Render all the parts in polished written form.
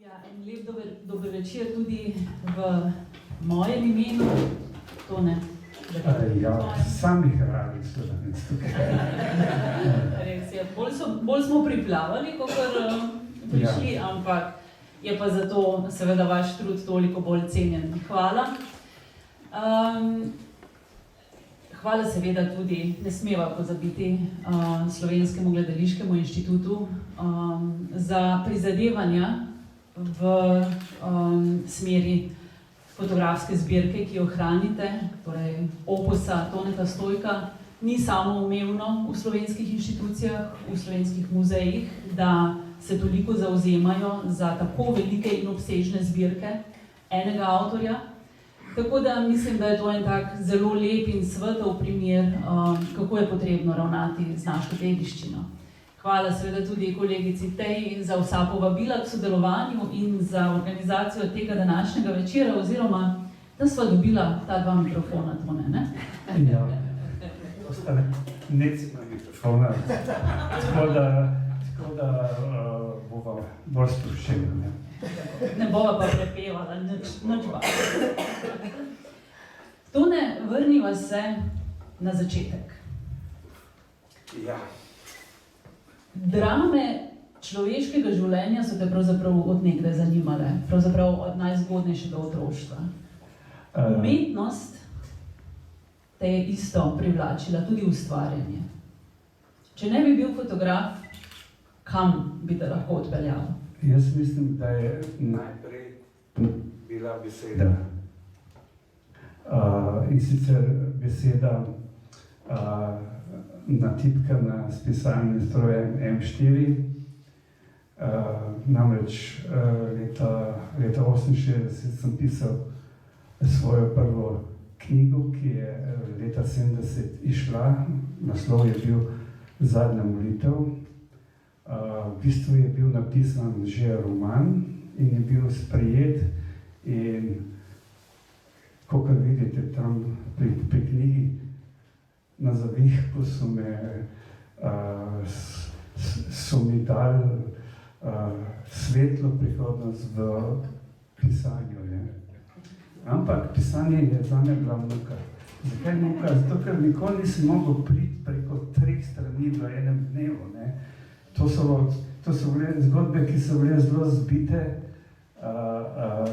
Ja, en lep dober večer tudi v mojem imenu, Tone. Ja, samih radi Slovenc tukaj. Res je, bolj smo priplavali, kakor prišli, ja. Ampak je pa zato seveda vaš trud toliko bolj cenjen. Hvala. Hvala seveda tudi, ne smeva pozabiti, Slovenskemu gledališkemu inštitutu za prizadevanja v smeri fotografske zbirke, ki jo hranite, torej opusa Toneta Stojka, ni samoumevno v slovenskih inštitucijah, v slovenskih muzejih, da se toliko zauzemajo za tako velike in obsežne zbirke enega avtorja. Tako da mislim, da je to en tak zelo lep in svetel primer, kako je potrebno ravnati z našo dediščino. Hvala seveda tudi kolegici Teji za vsa povabila k sodelovanju in za organizacijo tega današnjega večera, oziroma da sva dobila ta dva mikrofona, Tone, ne? Ja, ostane necima mikrofona, tako da bova bolj sproščena, ne? Ne bova pa prepevala, nič ba. Tone, vrniva se na začetek. Ja. Drame človeškega življenja so te pravzaprav od nekdaj zanimale, pravzaprav od najzgodnejšega otroštva. Umetnost te je isto privlačila, tudi ustvarjanje. Če ne bi bil fotograf, kam bi te lahko odpeljal? Jaz mislim, da je najprej bila beseda. In sicer beseda natipkana s pisalnim strojem M4. Namreč leta 1968 sem pisal svojo prvo knjigo, ki je leta 1970 išla. Naslov je bil Zadnja molitev. V bistvu je bil napisan že roman in je bil sprejet, in kakor vidite tam pri knjigi, na zavihku so mi dali svetlo prihodnost v pisanju. Ampak pisanje je zame bila muka. Zakaj muka? Zato, ker nikoli nisem mogel priti preko 3 strani v enem dnevu. To so bile zgodbe, ki so bile zelo zbite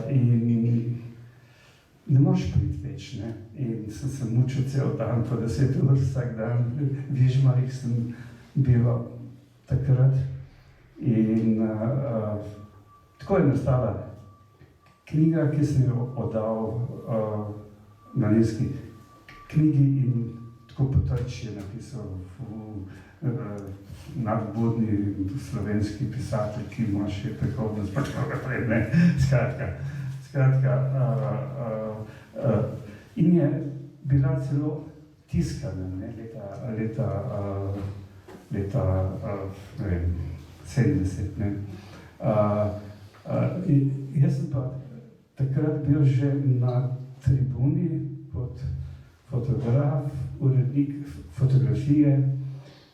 in ne moreš priti več. In sem se mučil cel dan, po 10 ur vsak dan, v Vižmarih sem bival takrat. In tako je nastala knjiga, ki sem jo oddal Mladinski knjigi, in tako Potrč je napisal nadbudni slovenski pisatelj, ki ima še prihodnost, pač kako prej, ne, skratka. In je bila celo tiskana, ne, leta 70, ne. Jaz sem pa takrat bil že na tribuni kot fotograf, urednik fotografije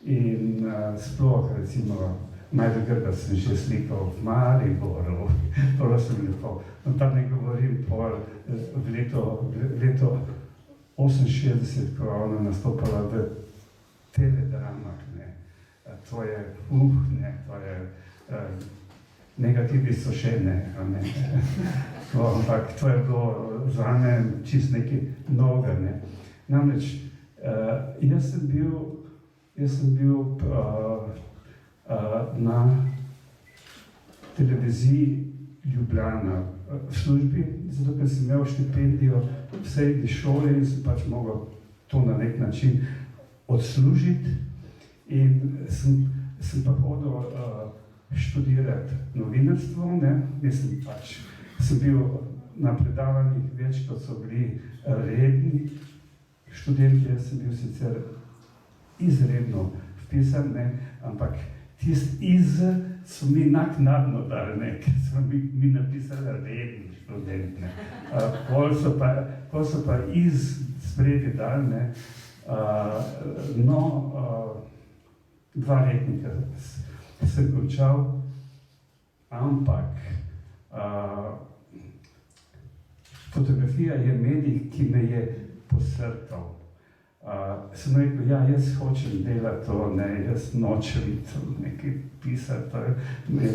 in sploh, recimo, Majdo Grba sem že slikal v Mariboru, prosim lepo. No, tam ne govorim v leto 68, ko ona nastopala v teledramah, ne. To je, negativi so še ne. Ampak to je bilo zame čist nekaj novega, ne. Namreč, jaz sem bil na televiziji Ljubljana v službi, zato ker sem imel štipendijo v srednji šoli in sem pač mogel to na nek način odslužiti. In sem pa hodil študirati novinarstvo, ne. Sem bil na predavanjih več, kot so bili redni študenti. Jaz sem bil sicer izredno vpisan, ne, ampak iz so mi naknadno dali, ne, ker so mi napisali redni študent, ne. Pol so pa iz spredi dali, ne. 2 letnika sem končal, ampak Fotografija je medij, ki me je posrkal. Sem rekel, ja, jaz hočem delati to, ne, jaz nočem nekaj pisati,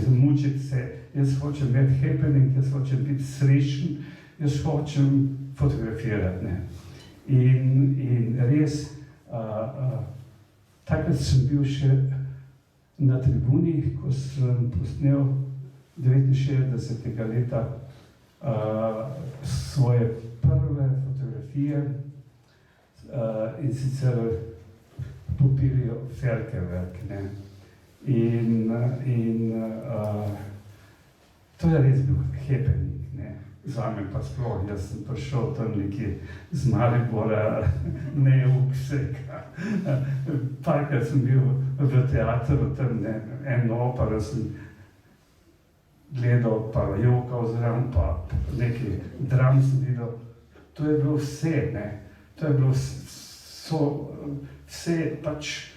mučiti se, jaz hočem imeti happening, jaz hočem biti srečen, jaz hočem fotografirati, ne. In res, takrat sem bil še na tribuni, ko sem posnel 69. leta svoje prve fotografije, in sicer Pupilijo Ferkewerk, ne. In to je res bil happening, ne. Zame pa sploh, jaz sem prišel tam nekje z Maribora, ne vsega. Parkrat sem bil v teatru, tam eno opero sem gledal, pa jokal zraven, pa nekaj dram sem videl. To je bilo vse, ne. To je bilo vse, pač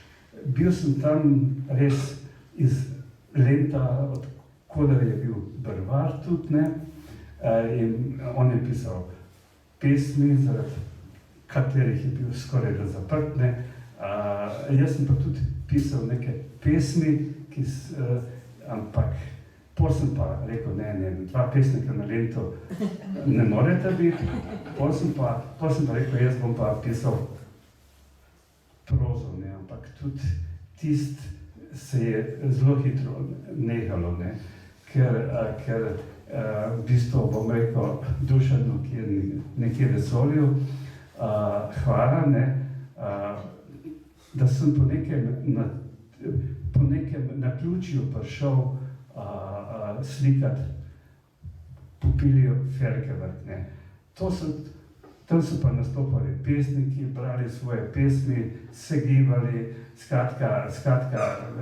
bil sem tam res iz lenta, od koder je bil Brvar tudi, ne. In on je pisal pesmi, zaradi katerih je bil skoraj da zaprt, ne. Jaz sem pa tudi pisal neke pesmi, ampak pol sem pa rekel, ne, dva pesnika na lento ne morete biti, pol sem pa rekel, jaz bom pa pisal prozo, ne, ampak tudi tist se je zelo hitro nehalo, ne, ker v bistvu bom rekel Dušanu, ki je nekje v vesolju, hvala, ne, da sem po nekem naključju prišel slikati Pupilijo Ferkewerk, ne. Tam so pa nastopali pesniki, brali svoje pesmi, se gibali, skratka,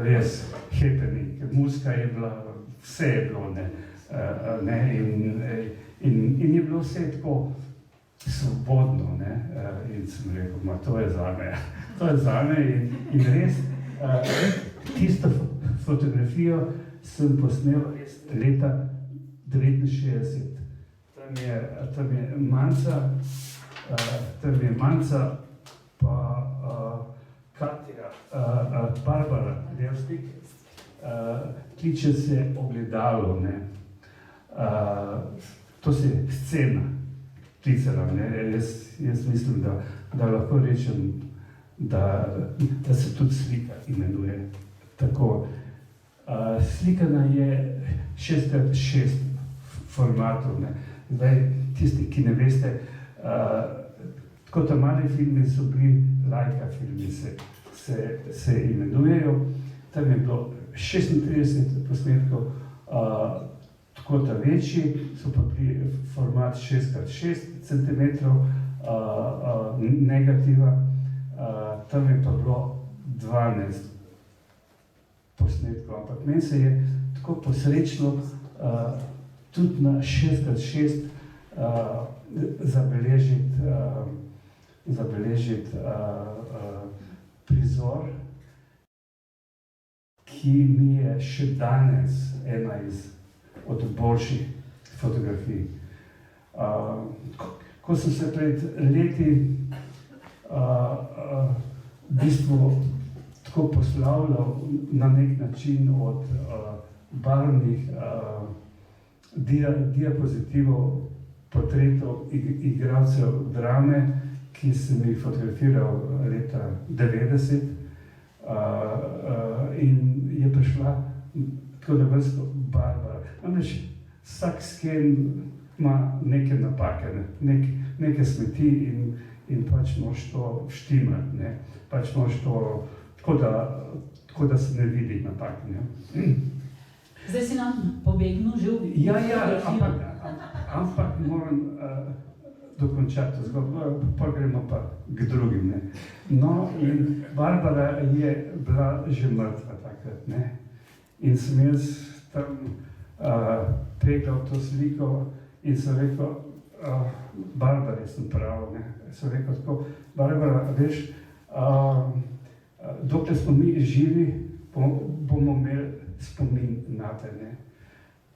res happening, muzika je bila, vse je bilo, ne, in je bilo vse tako svobodno, ne, in sem rekel, to je zame, in res, tisto fotografijo sem posnel res leta 69. Tam je Manca, pa Katja, Barbara Levstik, kliče se Ogledalo, ne. To se je scena klicala, ne. Jaz mislim, da lahko rečem, da se tudi slika imenuje tako. Slikana je 6x6 formatov, ne. Zdaj, tisti, ki ne veste, tako ta mali filmi so bili, Leica filmi se imenujejo. Tam je bilo 36 posnetkov, tako ta večji, so pa bili format 6x6 cm negativa, tam je pa bilo 12 posnetkov, ampak meni se je tako posrečno tudi na 6x6 zabeležiti prizor, ki mi je še danes ena od boljših fotografij. Ko sem se pred leti v bistvu tako poslavljal na nek način od barvnih diapozitivov, portretov igralcev drame, ki sem jih fotografiral leta 90, in je prišla tako na vrsto Barbara. Namreč vsak sken ima neke napake, neke smeti in pač moraš to štimati, ne. Pač moraš to tako da se ne vidi napak, ne. Zdaj si nam pobegnil že v fotografijo. Ampak moram dokončati zgodbo, pa gremo pa k drugim, ne. No, in Barbara je bila že mrtva takrat, ne. In sem jaz tam pegel to sliko in sem rekel, Barbara, sem prav, ne. Sem rekel tako, Barbara, veš, dokler smo mi živi, bomo imeli spomin na te, ne.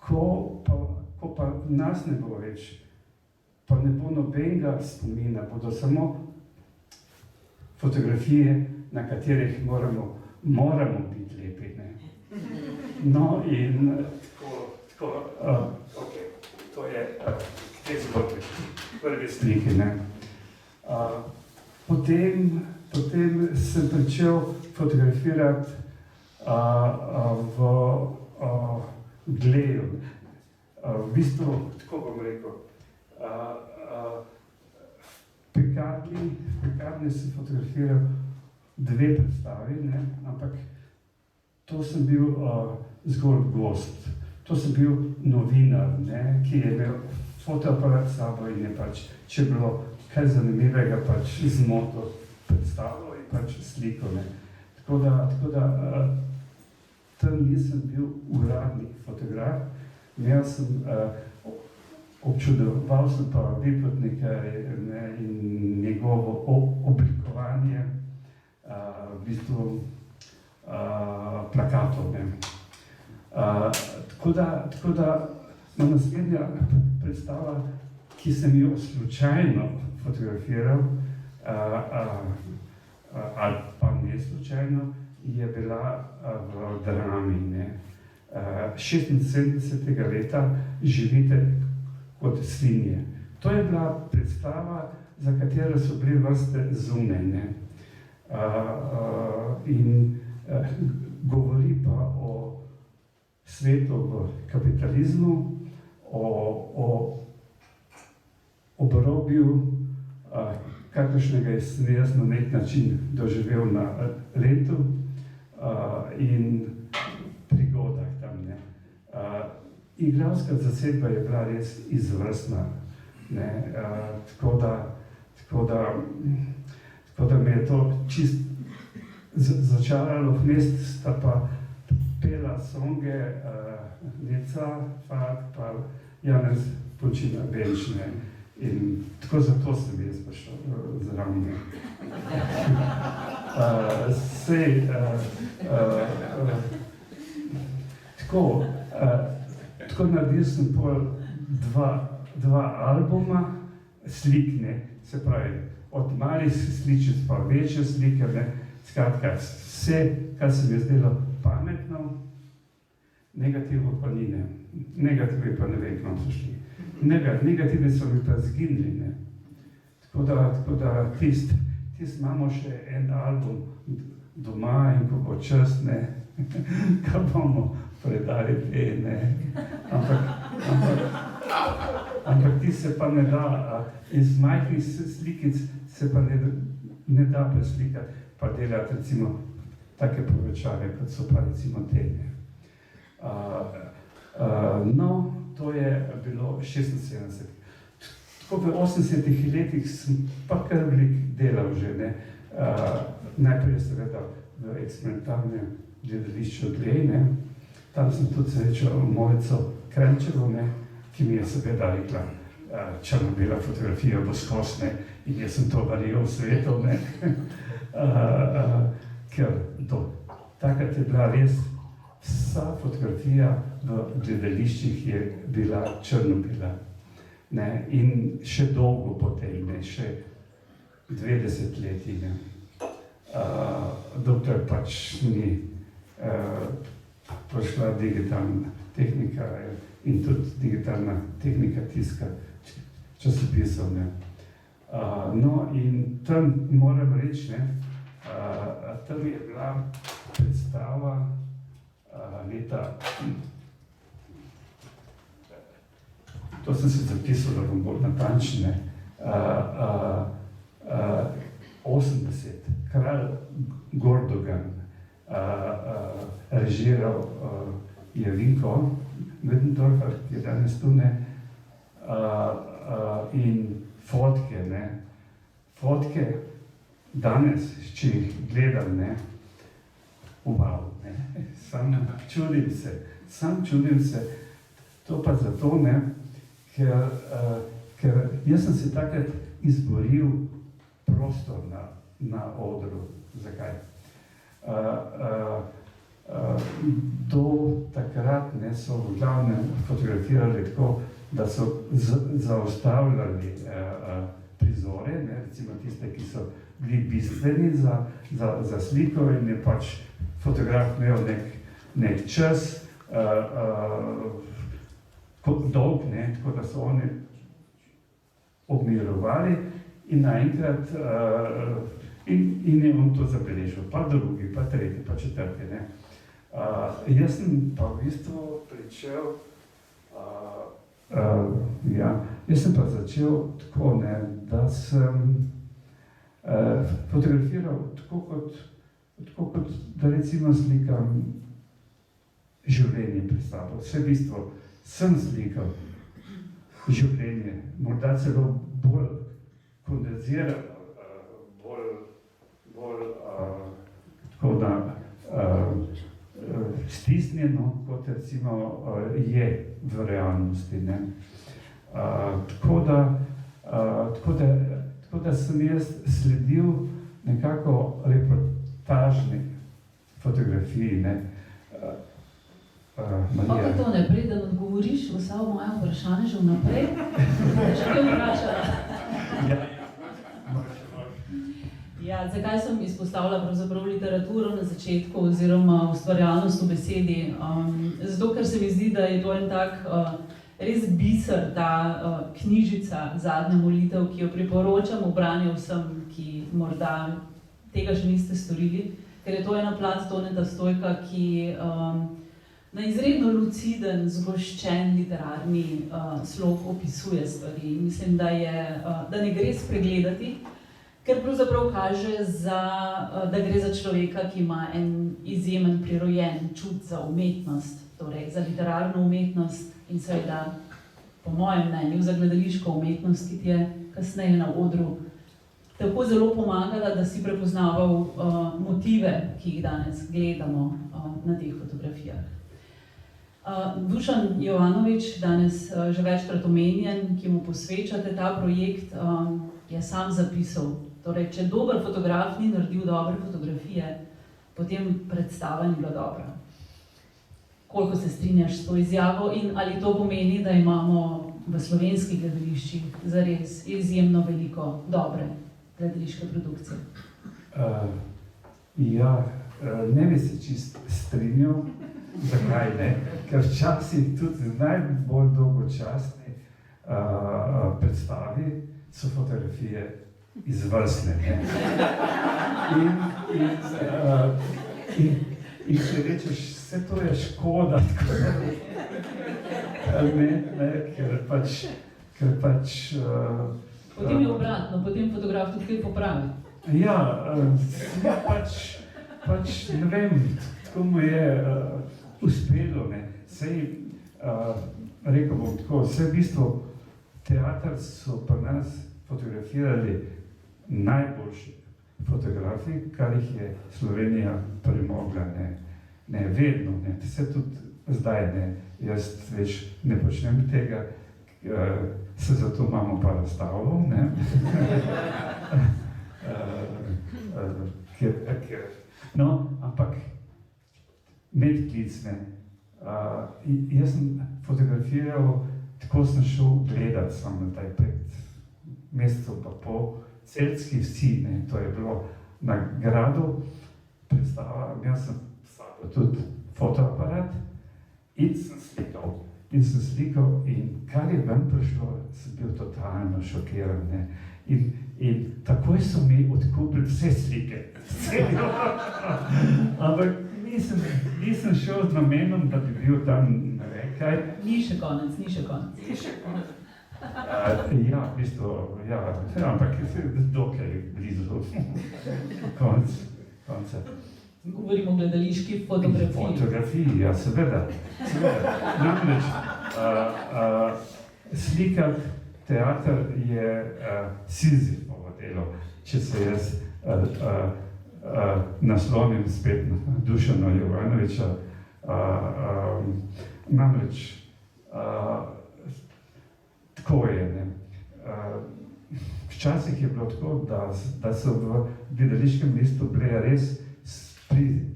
Ko ko pa nas ne bo več, pa ne bo nobenega spomina, bodo samo fotografije, na katerih moramo biti lepi. Ne? No in okay. To je te zgodbe, prve slike. Ne? Potem sem začel fotografirati v Gleju. V bistvu, tako bom rekel, v Pekarni sem fotografiral 2 predstavi, ne? Ampak to sem bil zgolj gost. To sem bil novinar, ne? Ki je imel fotoaparat s sabo in je pač, če je bilo kaj zanimivega, pač zmotil predstavo in pač sliko. Ne? Tako da tam nisem bil uradni fotograf. Imel sem, občudoval sem pa Bipotnika in njegovo oblikovanje v bistvu plakatov. Ne? Tako da naslednja predstava, ki sem jo slučajno fotografiral, ali pa ne slučajno, je bila v Drami. Ne? 76. leta Živite kot svinje. To je bila predstava, za katero so bili vrste zunaj. Ne? In govori pa o svetu v kapitalizmu, o obrobju, kakršnega sem jaz na nek način doživel na letu in prigodah tam. Ne. Igralska zasedba je bila res izvrstna, ne. Tako da me je to čist začaralo. Vmes sta pa pela songe Neca Fak pa Janez Počina Benčne. In tako zato sem jaz prišel zraven. Tako naredil sem pol dva albuma slik, ne, se pravi, od malih sličic pa večje slike, ne, skratka, vse, kar se mi je zdelo pametno, negativno pa ni, ne, negativi pa ne vem, kam so šli. Negativi so mi pa zginili, ne. Tako da tist imamo še en album doma in ko bo čas, ne, kaj bomo predali te, ne. Ampak ti se pa ne da, iz majhnih slikic se pa ne da preslikati, pa delati recimo take povečave, kot so pa recimo te, ne. No, to je bilo 76. Tako v 80-ih letih sem pa kar veliko delal že, ne. Najprej seveda v eksperimentalnem gledališču Glej, ne. Tam sem tudi srečal Mojco Kranjčevo, ne, ki mi je seveda rekla, črno-bela fotografija bo skozi, ne, in jaz sem to varijal v svetu, ne. Ker takrat je bila res vsa fotografija v gledališčih je bila črno-bela, ne, in še dolgo potem, ne, še 20 leti, ne, dokler pač ni prišla digitalna tehnika in tudi digitalna tehnika tiska časopisov, ne. No, in tam moram reči, ne, tam je bila predstava leta, to sem se zapisal, da bom bolj natančen, 80, kralj Gordogan, režiral je Vinko Middendorfer, ki je danes tu, ne, in fotke, ne, fotke danes, če jih gledam, ne, wow, ne, sam čudim se, to pa zato, ne, ker jaz sem se takrat izboril prostor na odru. Zakaj? Do takrat ne, so v glavnem fotografirali tako, da so zaustavljali prizore, ne, recimo tiste, ki so bili bistveni za sliko in je pač fotograf imel nek čas, dolg, ne, tako da so oni obmirovali in naenkrat in je on to zabeležil, pa drugi, pa tretji, pa četrti, ne. Jaz sem pa v bistvu pričel, jaz sem pa začel tako, ne, da sem fotografiral tako kot da recimo slikam življenje pred sabo. Vse v bistvu sem slikal življenje, morda celo bolj kondenzirano, bolj tako da stisnjeno, kot recimo je v realnosti, ne. Tako da sem jaz sledil nekako reportažni fotografiji, ne. Pa to ne, preden odgovoriš vsa moja vprašanja že vnaprej, če te vprašala. Ja, zakaj sem izpostavila pravzaprav literaturo na začetku oziroma ustvarjalnost v besedi? Zato, ker se mi zdi, da je to en tak res biser, ta knjižica Zadnja molitev, ki jo priporočam v branje vsem, ki morda tega še niste storili, ker je to ena plat Toneta Stojka, ki na izredno luciden, zgoščen literarni slog opisuje stvari. Mislim, da ne gre spregledati, ker pravzaprav kaže, da gre za človeka, ki ima en izjemen prirojen čut za umetnost, torej za literarno umetnost in seveda, po mojem mnenju, za gledališko umetnost, ki ti je kasneje na odru tako zelo pomagala, da si prepoznaval motive, ki jih danes gledamo na teh fotografijah. Dušan Jovanovič, danes že večkrat omenjen, ki mu posvečate ta projekt, je sam zapisal, torej, če dober fotograf ni naredil dobre fotografije, potem predstava ni bila dobra. Koliko se strinjaš s to izjavo in ali to pomeni, da imamo v slovenskih gledališčih zares izjemno veliko dobre gledališke produkcije? Ne bi se čist strinjal, zakaj ne, ker včasih tudi najbolj dolgočasni predstavi so fotografije izvrstne. In če rečeš, vse to je škoda, ker pač... Potem je obratno, potem fotograf tudi kaj popravi. Ja, pač ne vem, tako mu je uspelo, ne. Sej, rekel bom tako, vse v bistvu teater so pri nas fotografirali najboljši fotografi, kar jih je Slovenija premogla, ne vedno, ne, vse tudi zdaj ne, jaz več ne počnem tega, se zato imamo pa razstavljal, ne, no, ampak medklic, ne, jaz sem fotografiral, tako sem šel gledat, sem pred mesecem pa pol, Celjski vsi, ne, to je bilo na gradu, predstava, imel sem s sabo tudi fotoaparat in sem slikal in kar je ven prišlo, sem bil totalno šokiran, ne, in takoj so mi odkupili vse slike, ampak nisem šel z namenom, da bi bil tam, ne vem kaj. Ni še konec. Ja, v bistvu, ampak je dokaj blizu konca. Govorimo o gledališki fotografiji. Fotografiji, ja, seveda. Namreč, slikati teater je Sizifovo delo, če se jaz naslonim spet na Dušana Jovanoviča. Namreč, tako je, ne. Včasih je bilo tako, da so v gledališkem mestu bile res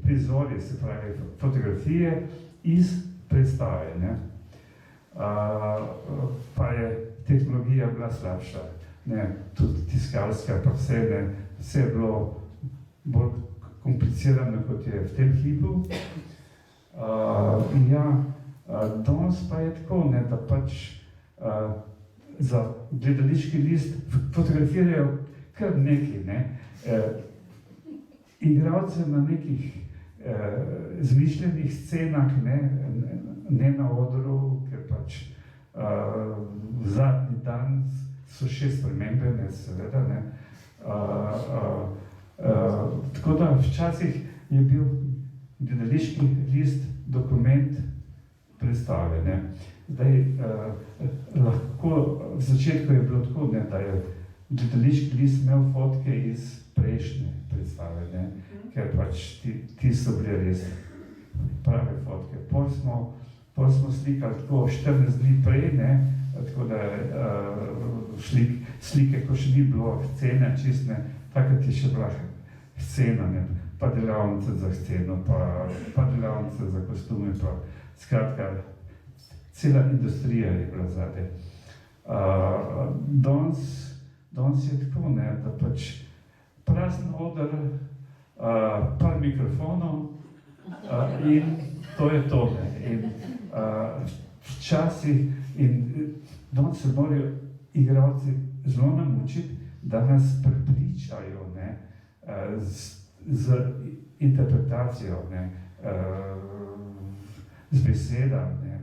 prizori, se pravi fotografije iz predstave. Ne. Pa je tehnologija bila slabša, ne, tudi tiskarska, pa vse je bilo bolj komplicirano, kot je v tem hipu. Danes pa je tako, ne, da pač za gledališki list fotografirajo kar nekaj, ne. Igralce na nekih zmišljenih scenah, ne na odru, ker pač zadnji dan so še spremembe, ne, seveda, ne. Tako da včasih je bil gledališki list dokument predstave, ne. Zdaj, lahko, v začetku je bilo tako, ne, da je gledališki list imel fotke iz prejšnje predstave, ne, ker pač ti so bile res prave fotke. Pol smo slikali tako 14 dni prej, ne, tako da slike, ko še ni bilo scene čistne, takrat je še bila scena, ne, pa delavnice za sceno, pa delavnice za kostume, pa skratka, cela industrija je bila zadaj. Danes je tako, ne, da pač prazen oder, par mikrofonov in to je to, ne. In včasih, danes se morajo igralci zelo namučiti, da nas prepričajo, ne, z interpretacijo, ne, z besedami, ne,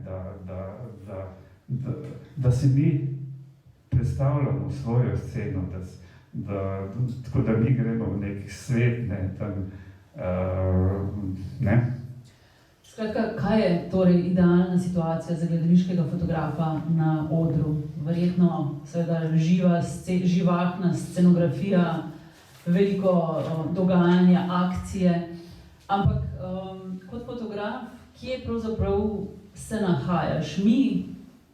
da si mi predstavljamo svojo sceno, tako da mi gremo v nek svet, ne, tam, ne. Skratka, kaj je torej idealna situacija za gledališkega fotografa na odru? Verjetno seveda živahna scenografija, veliko dogajanja, akcije, ampak kot fotograf, kje pravzaprav se nahajaš? Mi,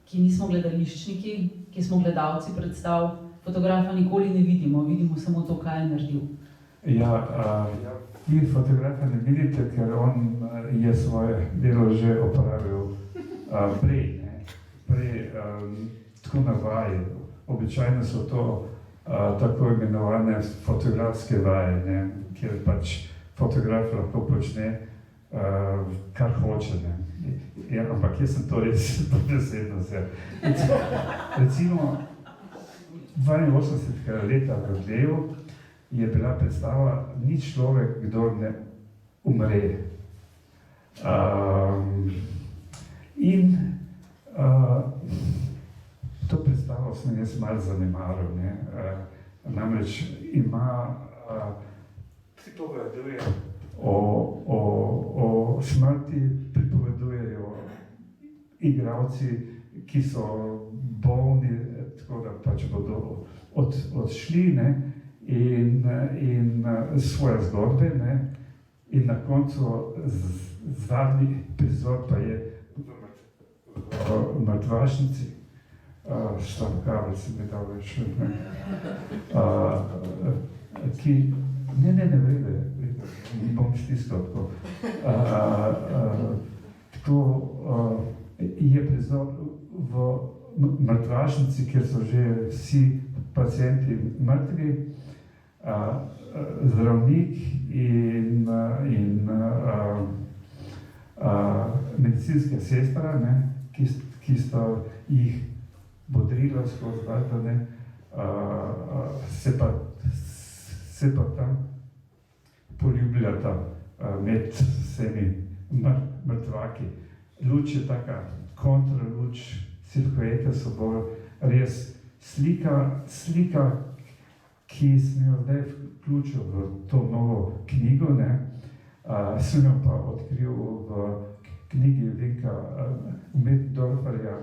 ki nismo gledališčniki, ki smo gledalci predstav, fotografa nikoli ne vidimo, vidimo samo to, kaj je naredil. Vi fotografa ne vidite, ker on je svoje delo že opravil prej, ne. Prej tako na vaji. Običajno so to tako imenovane fotografske vaje, ne, kjer pač fotograf lahko počne kar hoče, ne. Ampak jaz sem to res dobesedno se. Recimo 82. leta v Gleju je bila predstava Ni človek, kdor ne umre. To predstavo sem jaz malo zanemaril, ne. Namreč pripoveduje o smrti, pripovedujejo igralci, ki so bolni, tako da pač bodo odšli, ne. In svoje zgodbe, ne, in na koncu zadnji prizor pa je v Mrtvašnici, Stavkave se mi dal več, ne, ki, ne vrede, bom stiskal tako. Tako je prizor v Mrtvašnici, kjer so že vsi pacienti mrtvi, zdravnik in medicinska sestra, ne, ki sta jih bodrila skozi valjda, ne, se pa tam poljubljata med vsemi mrtvaki. Luč je taka kontraluč, silhuete so bolj res slika, ki sem jo zdaj vključil v to novo knjigo, ne, sem jo pa odkril v knjigi Vinka Metdorferja,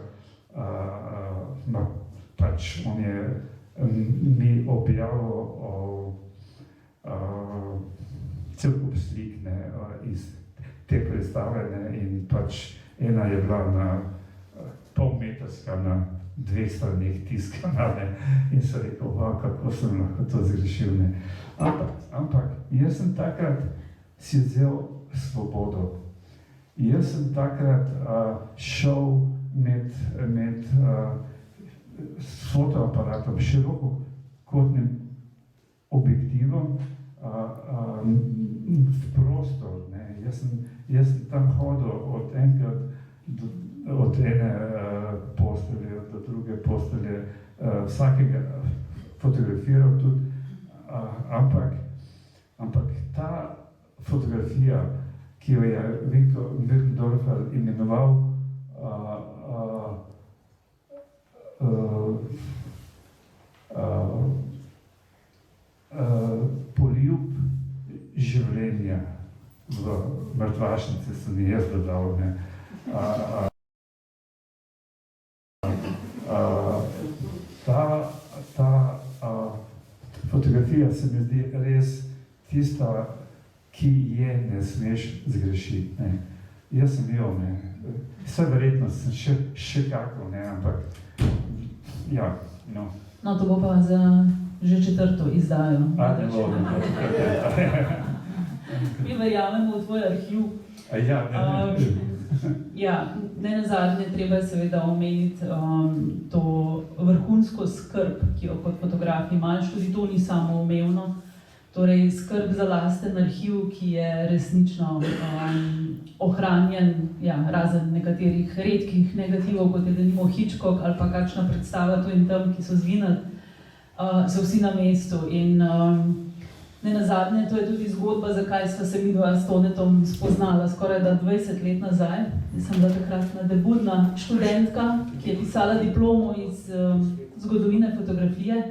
pač on je mi objavil cel kup slik, ne, iz te predstave, ne, in pač ena je bila na polmetrska, na 2 straneh tiskana, ne, in sem rekel, kako sem lahko to zgrešil, ne. Ampak jaz sem takrat si vzel svobodo. Jaz sem takrat šel s fotoaparatom, širokokotnim objektivom v prostor. Ne. Jaz sem tam hodil od ene postelje do druge postelje, vsakega fotografiral tudi, ampak ta fotografija, ki jo je Wirkendorfer imenoval poljub življenja v mrtvašnici, sem jaz dodal. Ta fotografija se mi zdi res tista, ki je ne smeš zgrešiti. Ne. Jaz sem jo, vse verjetno sem še kako, ampak ja, no. No, to bo pa za že 4. izdajo. Ne vodim. Mi verjamemo v tvoj arhiv. Ja, ne nazadnje treba seveda omeniti to vrhunsko skrb, ki jo kot fotograf imaš, tudi to ni samoumevno. Torej, skrb za lasten arhiv, ki je resnično ohranjen, razen nekaterih redkih negativov, kot je denimo Hitchcock ali pa kakšna predstava tu in tam, ki so zginili, so vsi na mestu. In ne nazadnje, to je tudi zgodba, zakaj sva se midva s Tonetom spoznala skoraj 20 let nazaj. Jaz sem bila takrat debutna študentka, ki je pisala diplomo iz zgodovine fotografije.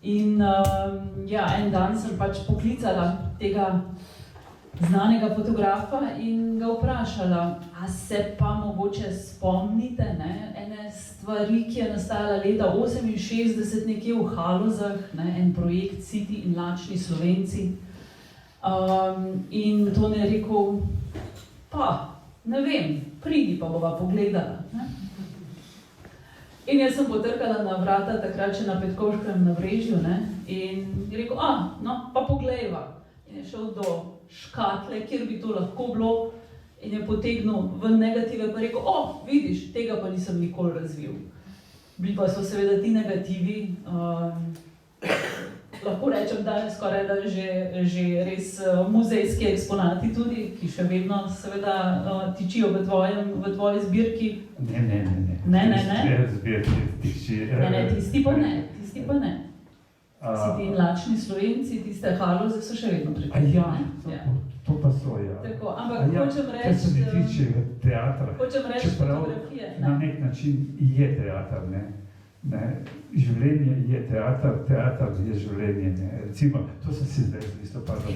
In en dan sem pač poklicala tega znanega fotografa in ga vprašala, a se pa mogoče spomnite ene stvari, ki je nastajala leta 1968 nekje v Halozah, en projekt City in lačni Slovenci. In to je rekel, pa ne vem, pridi pa bova pogledala. In jaz sem potrkala na vrata, takrat še na Petkovškem nabrežju, in je rekel, no, pa poglejva. In je šel do škatle, kjer bi to lahko bilo, in je potegnil v negative, pa rekel, vidiš, tega pa nisem nikoli razvil. Bili pa so seveda ti negativi, lahko rečem, da je skoraj da že res muzejski eksponati tudi, ki še vedno seveda tičijo v tvoji zbirki. Ne. Zbirki tiči. Ne, tisti pa ne. Si ti lačni Slovenci, tiste Haloze so še vedno pred. To pa so, ja. Tako, ampak hočem reči, kar se mi tiče teatra, čeprav na nek način je teater, Življenje je teater, teater je življenje, Recimo, to sem si zdaj z listopadom.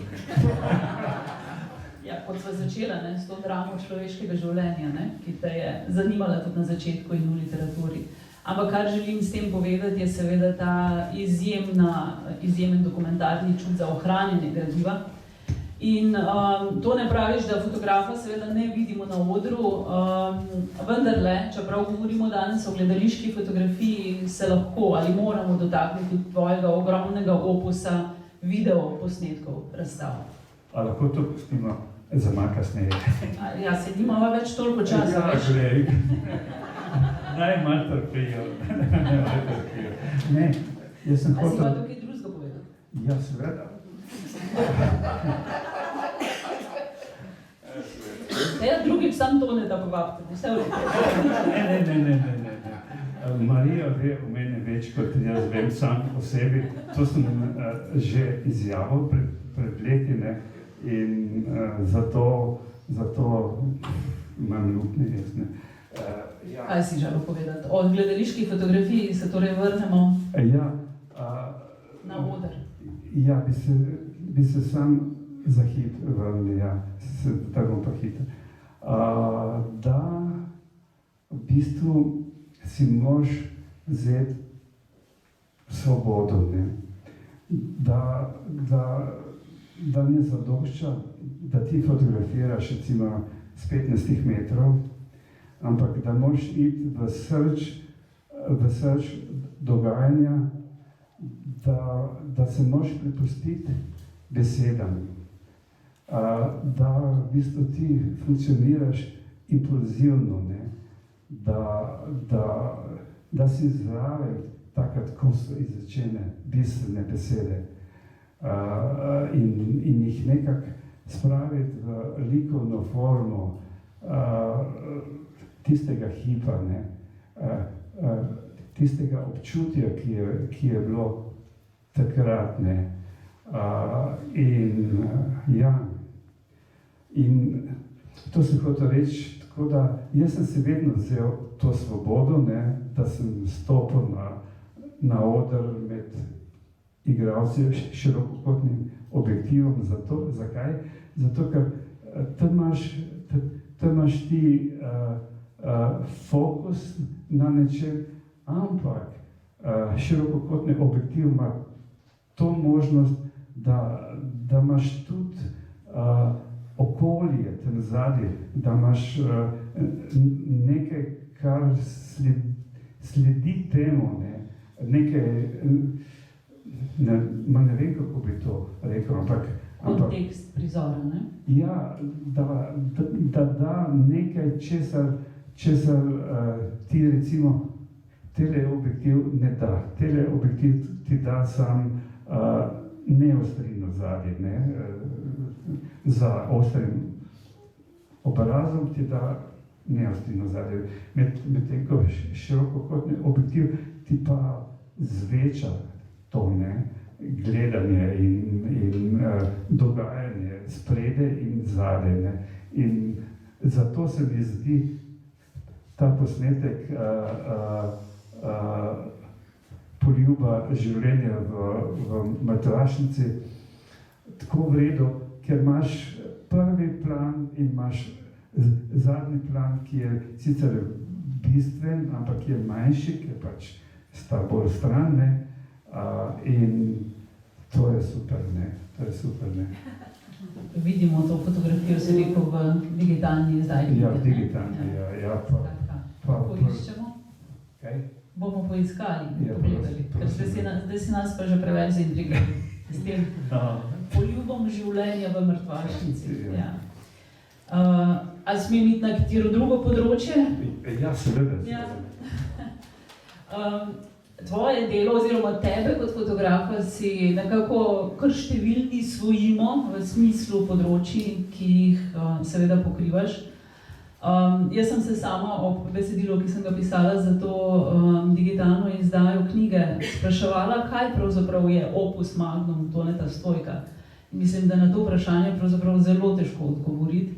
Ja, kot sva začela, s to dramo človeškega življenja, ki te je zanimala tudi na začetku in v literaturi. Ampak kar želim s tem povedati, je seveda ta izjemen dokumentarni čut za ohranjanje gradiva. In to ne praviš, da fotografa seveda ne vidimo na odru, vendarle, čeprav govorimo danes o gledališki fotografiji, se lahko ali moramo dotakniti tvojega ogromnega opusa video posnetkov razstav. A lahko to pustimo za malo kasneje? Ja, se nimava več toliko časa. Naj malo trpijo. Ne, jaz sem hotel... A si pa tukaj drugega povedal? Ja, seveda. Drugič sam Toneta povabite, vse v redu. Ne. Marija ve o meni več, kot jaz vem sam o sebi. To sem že izjavil pred leti, in zato imam luknje, jaz. Kaj si želel povedati? O gledališki fotografiji se torej vrnemo na oder. Ja, bi se sam za hit vrnil, se tako pa hit. Da v bistvu si moraš vzeti svobodo, da ne zadošča, da ti fotografiraš recimo s 15 metrov, ampak da moraš iti v srč dogajanja, da se moraš prepustiti besedam. da v bistvu ti funkcioniraš impulzivno, ne? Da si zraven takrat, ko so izrečene bistvene besede in jih nekako spraviti v likovno formo tistega hipa, ne? Tistega občutja, ki je bilo takrat, ne? In to sem hotel reči, tako da jaz sem si vedno vzel to svobodo, ne? Da sem stopil na oder med igralci s širokokotnim objektivom. Zakaj? Zato, ker tam imaš ti fokus na nečem, ampak širokokotni objektiv ima to možnost, da imaš tudi okolje tam zadnje, da imaš nekaj, kar sledi temu, ne? Nekaj, ne vem, kako bi to rekel, ampak kontekst prizora, ne? Ja, da nekaj, česar ti recimo teleobjektiv ne da. Teleobjektiv ti da sam neostrino zadnje, ne? Za ostrim obrazom ti da neostrino zadnje. Medtem ko širokokotni objektiv ti pa zveča to, ne? Gledanje in dogajanje spredaj in zadaj, ne? In zato se mi zdi ta posnetek poljuba življenja v Matrašnici tako vredo, ker imaš prvi plan in imaš zadnji plan, ki je sicer bistven, ampak je manjši, ker pač sta bolj stran, ne? In to je super, ne? To je super, ne? Vidimo to fotografijo, se rekel, v digitalni izdajki. Ja, v digitalni, ja. Poiščemo? Kaj? Bomo poiskali, Ja, pogledali, ker zdaj si nas pa že preveč zaintrigali s tem poljubom življenja v Mrtvašnici. Ja. Ali smem iti na katero drugo področje? Ja, seveda. Ja. Tvoje delo oziroma tebe kot fotografa si nekako kar številni svojimo v smislu področji, ki jih seveda pokrivaš. Jaz sem se sama ob besedilu, ki sem ga pisala za to digitalno izdajo knjige, spraševala, kaj pravzaprav je opus magnum Toneta Stojka. Mislim, da na to vprašanje pravzaprav zelo težko odgovoriti,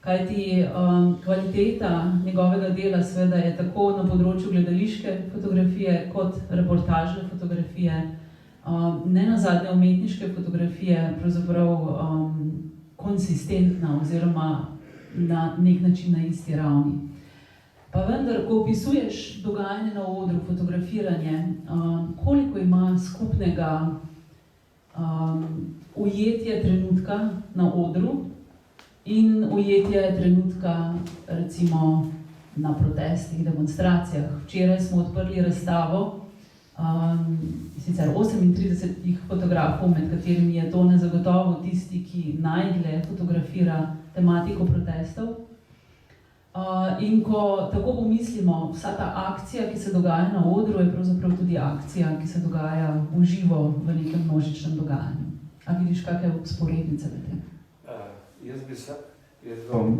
kajti kvaliteta njegovega dela seveda je tako na področju gledališke fotografije kot reportažne fotografije, ne nazadnje umetniške fotografije, pravzaprav konsistentna oziroma na nek način na isti ravni. Pa vendar, ko opisuješ dogajanje na odru, fotografiranje, koliko ima skupnega ujetje trenutka na odru in ujetje trenutka recimo na protestih, demonstracijah. Včeraj smo odprli razstavo, sicer 38 fotografov, med katerimi je Tone zagotovo tisti, ki najdlje fotografira tematiko protestov. In ko tako pomislimo, vsa ta akcija, ki se dogaja na odru, je pravzaprav tudi akcija, ki se dogaja v živo v nekem množičnem dogajanju. A vidiš kakšne vzporednice med tem? Jaz bom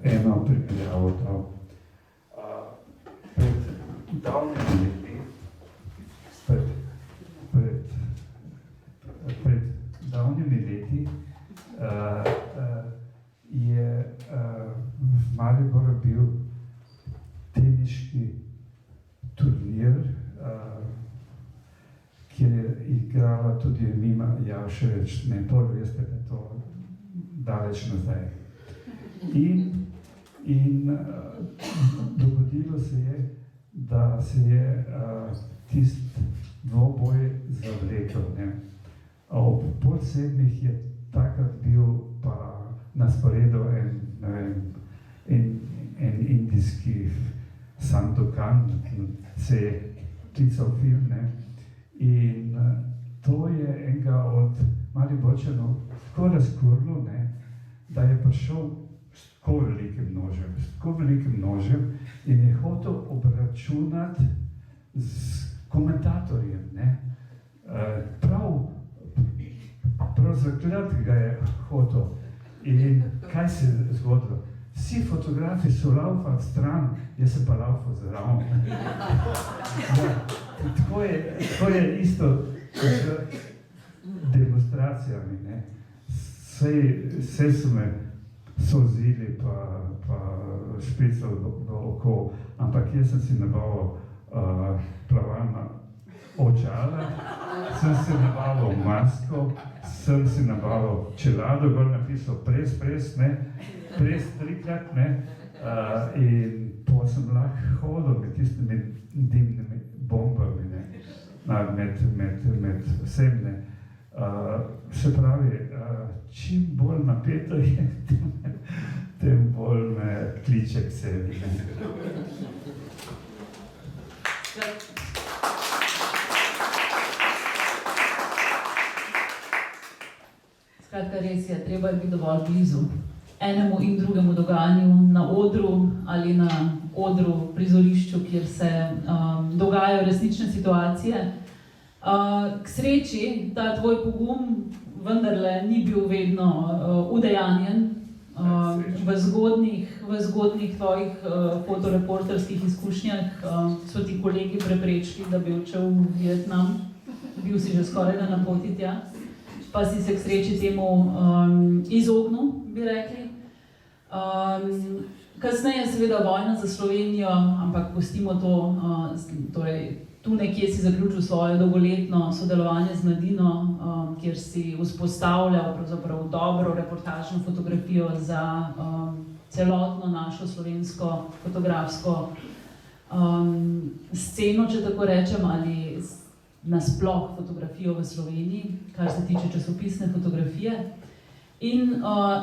eno pripeljal to. Pred davnimi leti, je v Mariboru bil teniški turnir, kjer je igrala tudi Mima Javšević, ne, to veste, da je to daleč nazaj. In dogodilo se je, da se je tisti dvoboj zavlekel, ne. Ob 6:30 je takrat bil pa na sporedu en indijski Sandokan, se je klical film, ne. In to je enega od Mariborčanov tako razkurilo, da je prišel s tako velikim nožem in je hotel obračunati z komentatorjem. Prav zakljati ga je hotel. In kaj se je zgodilo? Vsi fotografi so laufali stran, jaz sem pa laufal zraven. Tako je isto z demonstracijami. Vse so me solzili pa špicali v oko, ampak jaz sem si nabavil plavalna očala, sem si nabavil masko, sem si nabavil čelado, gor napisal pres, trikrat, in po sem lahko hodil med tistimi dimnimi bombami, med vsem, se pravi, čim bolj napeto je, tem bolj me kliče k sebi. Skratka, res je, treba je biti dovolj blizu enemu in drugemu dogajanju na odru ali na odru prizorišču, kjer se dogajajo resnične situacije. K sreči, ta tvoj pogum vendarle ni bil vedno udejanjen. V zgodnih tvojih fotoreporterskih izkušnjah so ti kolegi preprečili, da bi odšel v Vietnam. Bil si že skoraj na poti tja, pa si se k sreči temu izognil, bi rekli. Kasneje seveda vojna za Slovenijo, ampak pustimo to, torej tu nekje si zaključil svoje dolgoletno sodelovanje z mladino, kjer si vzpostavljal pravzaprav dobro reportažno fotografijo za celotno našo slovensko fotografsko sceno, če tako rečem, ali nasploh fotografijo v Sloveniji, kar se tiče časopisne fotografije. In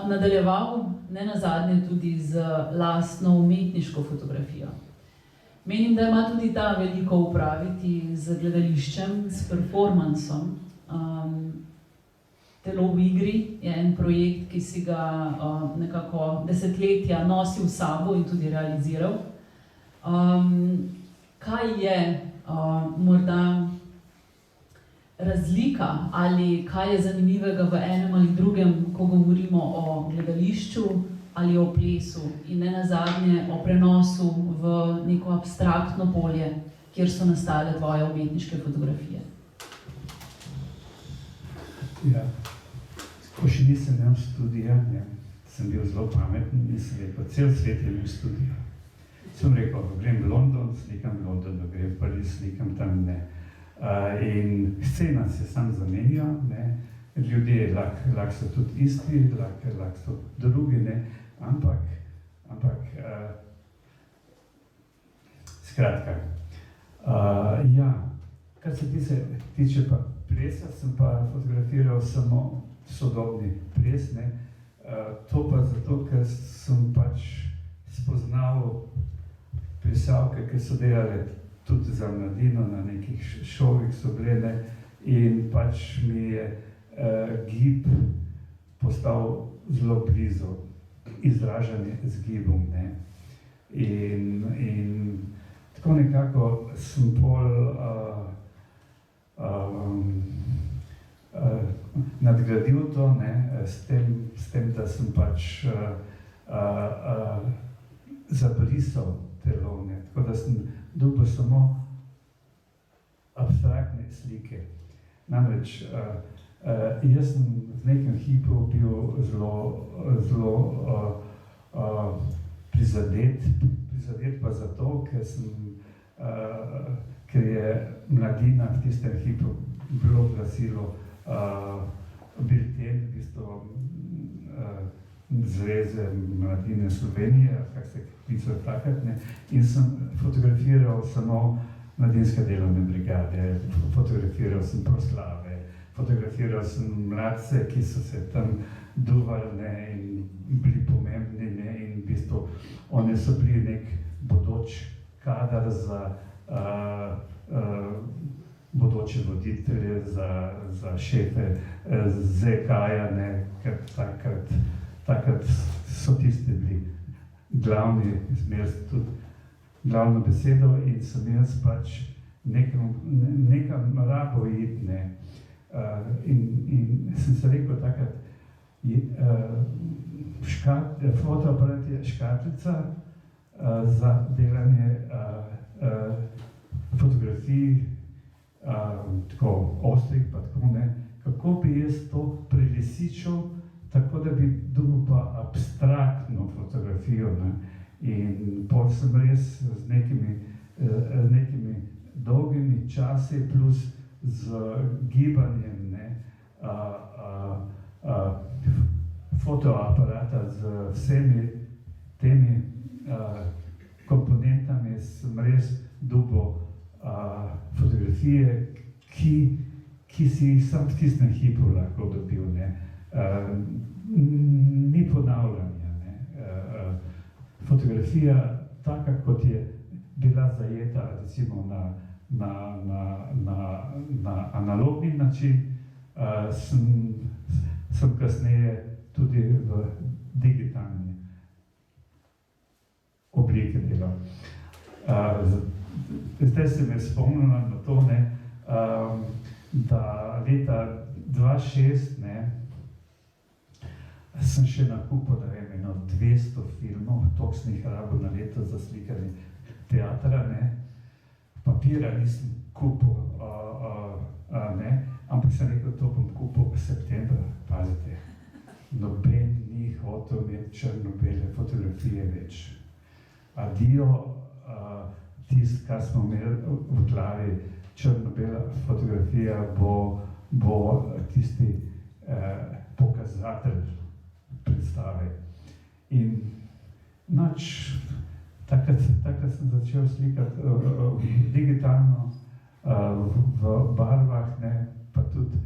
nadaljeval nenazadnje tudi z lastno umetniško fotografijo. Menim, da ima tudi ta veliko upraviti z gledališčem, s performansom. Telo v igri je en projekt, ki si ga nekako desetletja nosil s sabo in tudi realiziral. Kaj je morda razlika ali kaj je zanimivega v enem ali drugem, ko govorimo o gledališču ali o plesu in nenazadnje o prenosu v neko abstraktno polje, kjer so nastale tvoje umetniške fotografije? Ja, ko še nisem imel studija, sem bil zelo pameten in sem rekel, cel svet je imel studijo. Sem rekel, grem v London, slikam v Londonu, grem v Pariz, slikam tam, in scena se sam zamenja, ljudje lahko so tudi isti, lahko so drugi, ampak skratka, ja, kar se tiče pa plesa, sem pa fotografiral samo sodobni ples, to pa zato, ker sem pač spoznal plesalke, ki so delale tudi za mladino, na nekih šovih so bile, in pač mi je gib postal zelo blizu, izražanje z gibom, in tako nekako sem pol nadgradil to, s tem, da sem pač zabrisal telo, tako da sem dobil samo abstraktne slike. Namreč, jaz sem v nekem hipu bil zelo prizadet pa zato, ker je mladina v tistem hipu bilo glasilo bilten, v bistvu Zveze mladine Slovenije, kak se klical takrat, in sem fotografiral samo mladinske delovne brigade, fotografiral sem proslave, fotografiral sem mladce, ki so se tam duvali in bili pomembni, in v bistvu oni so bili nek bodoč kadar za bodoče voditelje, za šefe ZK-ja, ker takrat so tisti bili glavni, imeli tudi glavno besedo in sem jaz pač nekam rabo iti, ne. In sem se rekel takrat, fotoaparat je škatlica za delanje fotografij, tako ostrih pa tako ne, kako bi jaz to prelisičil, tako da bi dobil pa abstraktno fotografijo, ne. In pol sem res z nekimi dolgimi časi plus z gibanjem, ne, fotoaparata z vsemi temi komponentami sem res dobil fotografije, ki si jih sam v tistem hipu lahko dobil, ne. Ni ponavljanja, ne. Fotografija, taka kot je bila zajeta recimo na analogni način, sem kasneje tudi v digitalni obliki delal. Zdaj se me spomnila na to, ne, da leta 2006, ne, sem še nakupil, ne vem, 200 filmov, toliko sem jih rabil na leto za slikanje teatra, ne. Papira nisem kupil, ne, ampak sem rekel, to bom kupil v septembru, pazite. Noben ni hotel imeti črno-bele fotografije več. Adijo, tisto, kar smo imeli v glavi, črno-bela fotografija bo tisti pokazatelj predstave. In takrat sem začel slikati digitalno, v barvah, ne, pa tudi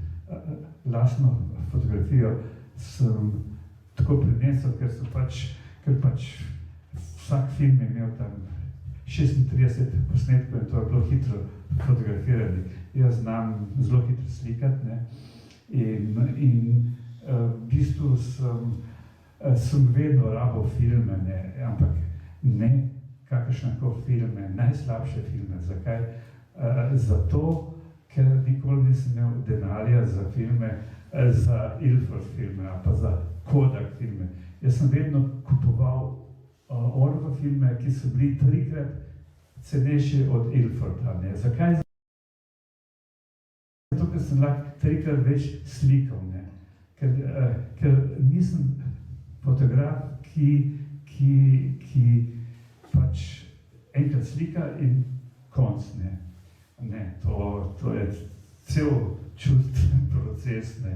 lastno fotografijo sem tako prinesel, ker pač vsak film je imel tam 36 posnetkov in to je bilo hitro fotografirati. Jaz znam zelo hitro slikati, ne, in v bistvu sem vedno rabil filme, ne, ampak ne kakršnekoli filme, najslabše filme. Zakaj? Zato, ker nikoli nisem imel denarja za filme, za Ilford filme ali pa za Kodak filme. Jaz sem vedno kupoval Orva filme, ki so bili 3-krat cenejši od Ilforda, ne. Zakaj? Zato, ker sem lahko 3-krat več slikal, ne. Ker nisem fotograf, ki pač enkrat slika in konc, ne. Ne, to je cel čustven proces, ne.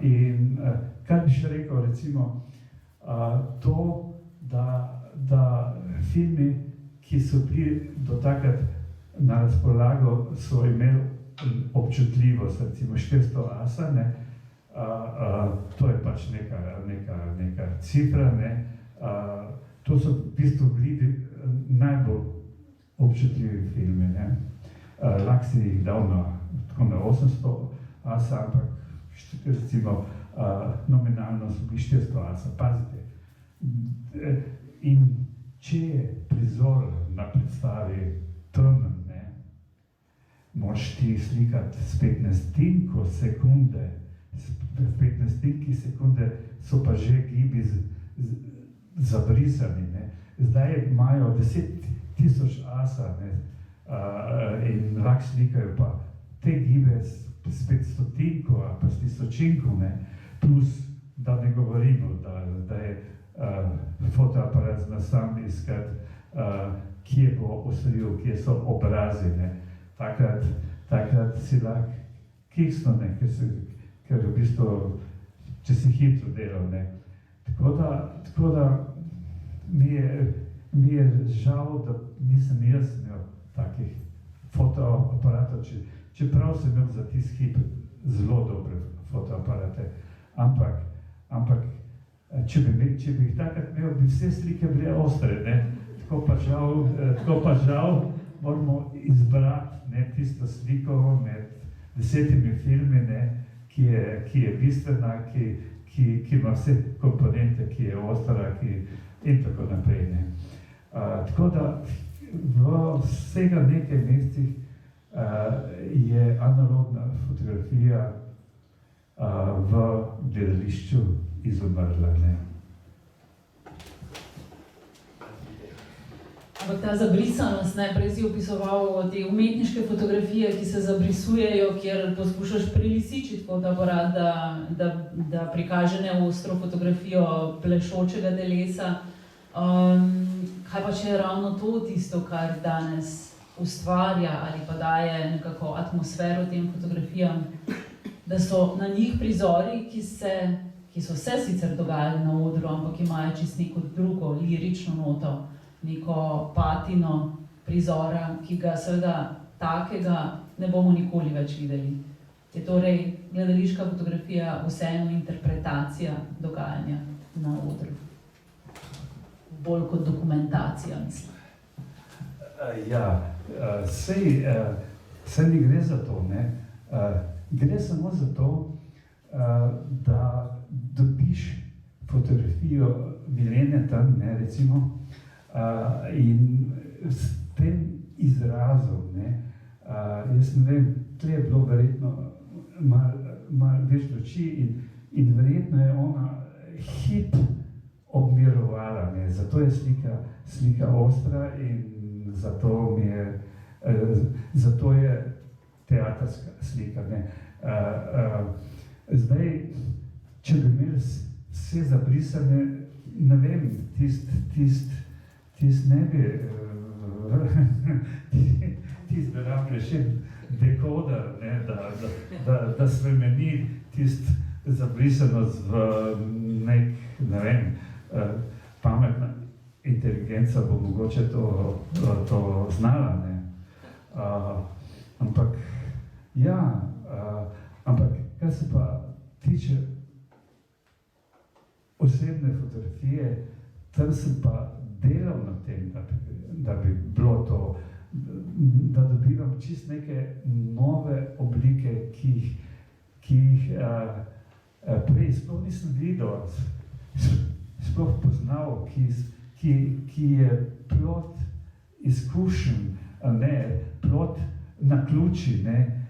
In kar bi še rekel, recimo, to, da filmi, ki so bili do takrat na razpolago, so imeli občutljivost, recimo 400 asa, ne. To je pač neka cifra, ne. To so v bistvu bili najbolj občutljivi filmi, ne. Lahko si jih dal na 800 asa, ampak recimo nominalno so bili 400 asa. Pazite. In če je prizor na predstavi temen, ne, moraš ti slikati s 15 sekunde, v 15 sekunde so pa že gibi zabrisani, ne. Zdaj imajo 10.000 asa, ne, in lahko slikajo pa te gibe s 500 ali pa s 1000, ne, plus, da ne govorimo, da je fotoaparat zna sam iskati, kje bo osril, kje so obrazi, ne. Takrat si lahko kiksno, ne, ker v bistvu, če si hitro delal, ne. Tako da mi je žal, da nisem jaz imel takih fotoaparatov, čeprav sem imel za tisti hip zelo dobre fotoaparate, ampak če bi jih takrat imel, bi vse slike bile ostre, ne. Tako pa žal moramo izbrati ne, tisto sliko med 10 filmi, ne, ki je bistvena, ki ima vse komponente, ki je ostra, in tako naprej. Ne. Tako da v vsega nekaj mestih je analogna fotografija v gledališču izumrla. Ne. Ampak ta zabrisanost, prej si opisoval te umetniške fotografije, ki se zabrisujejo, kjer poskušaš prelisičiti fotoaparat, da prikaže neostro fotografijo plešočega telesa. Kaj pa če je ravno to tisto, kar danes ustvarja ali pa daje nekako atmosfero tem fotografijam, da so na njih prizori, ki so se sicer dogajali na odru, ampak imajo čisto neko drugo lirično noto, neko patino prizora, ki ga seveda takega ne bomo nikoli več videli. Je torej gledališka fotografija vseeno interpretacija dogajanja na odru. Bolj kot dokumentacija, mislim. Saj ne gre za to, ne. Gre samo za to, da dobiš fotografijo Milene tam, ne, recimo, in s tem izrazom, ne, jaz ne vem, tle je bilo verjetno malo več luči in verjetno je ona hip obmirovala, ne, zato je slika ostra in zato je teatrska slika, ne. Zdaj, če bi imeli vse zabrisane, ne vem, tist ne bi, tist bi rabili še dekoder, ne, da spremeni tist zabrisanost v nek, ne vem, pametna inteligenca bo mogoče to znala, ne. Ampak, kar se pa tiče osebne fotografije, tam sem pa delal na tem, da bi bilo to, da dobivam čist neke nove oblike, ki jih prej sploh nisem videl, sploh poznal, ki je plod izkušenj, ne, plod naključij, ne.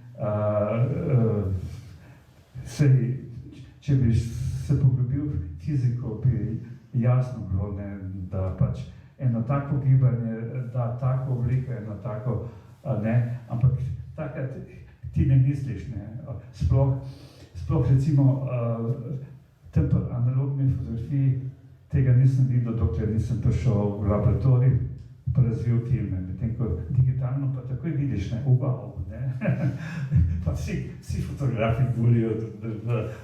Če bi se poglobil v fiziko, bi jasno bilo, ne, da pač eno tako gibanje da tako obliko, eno tako, ne, ampak takrat ti ne misliš, ne, sploh recimo tem pri analogni fotografiji tega nisem videl, dokler nisem prišel v laboratorij pa razvil filme, medtem ko digitalno pa takoj vidiš, ne, wow, ne, pa vsi fotografi gulijo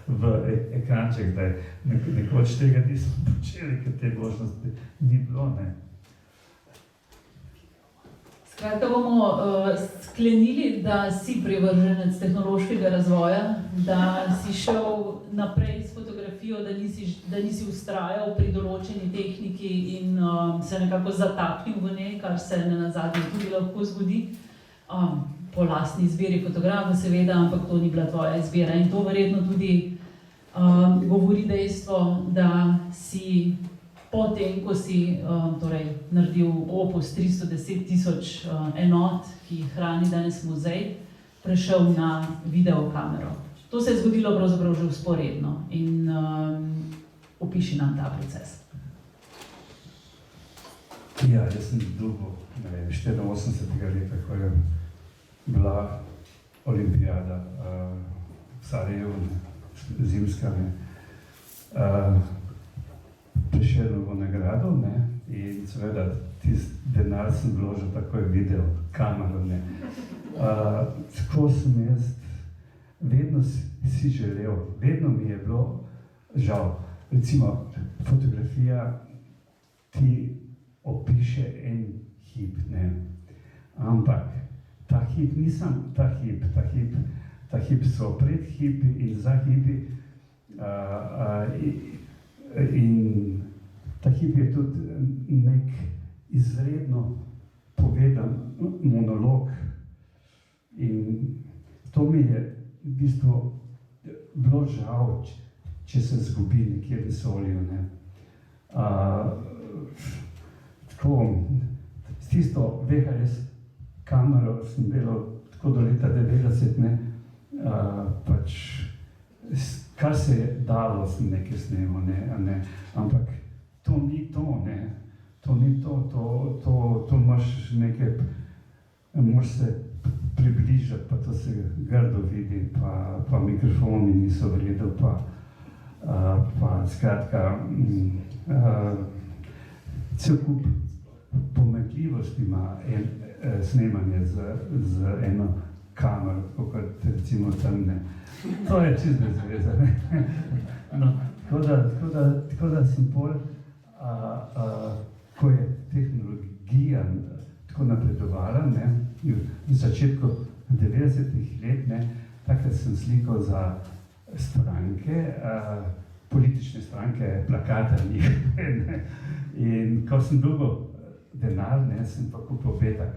v ekranček, da nekoč tega nismo počeli, ker te možnosti ni bilo, ne. Skratka, bomo sklenili, da si privrženec tehnološkega razvoja, da si šel naprej s fotografijo, da nisi vztrajal pri določeni tehniki in se nekako zataknil v njej, kar se nenazadnje tudi lahko zgodi. Po lastni izbiri fotografa seveda, ampak to ni bila tvoja izbira. In to verjetno tudi govori dejstvo, da si potem, ko si naredil opus 310.000 enot, ki jih hrani danes muzej, prešel na videokamero. To se je zgodilo pravzaprav že vzporedno in opiši nam ta proces. Ja, jaz sem dolgo, ne vem, 84. leta, ko je bila olimpijada v Sarajevu, zimska, Prešernovo nagrado, ne, in seveda tisti denar sem vložil takoj video kamero, ne. Tako sem jaz vedno si želel, vedno mi je bilo žal. Recimo, fotografija ti opiše en hip, ne. Ampak ta hip ni sam ta hip so predhipi in zahipi in ta hip je tudi nek izredno povedan delam monolog. In to mi je v bistvu bilo žal, če se zgubi nekje v vesolju. Ne. Tako, s tisto VHS kamero sem delal tako do leta 90, ne, pač, kar se je dalo, sem nekaj snemal, ne, ampak to ni to, ne, to ni to imaš nekaj, moraš se približati, pa to se grdo vidi, pa mikrofoni niso v redu, pa skratka, cel kup pomanjkljivosti ima snemanje z eno kamero, kot recimo tam ne. To je čisto zveza, ne. No, tako da sem pol, ko je tehnologija tako napredovala, ne, v začetku 90-ih let, ne, takrat sem slikal za stranke, politične stranke, plakate njih, ne. In ko sem dobil denar, ne, sem pa kupil beta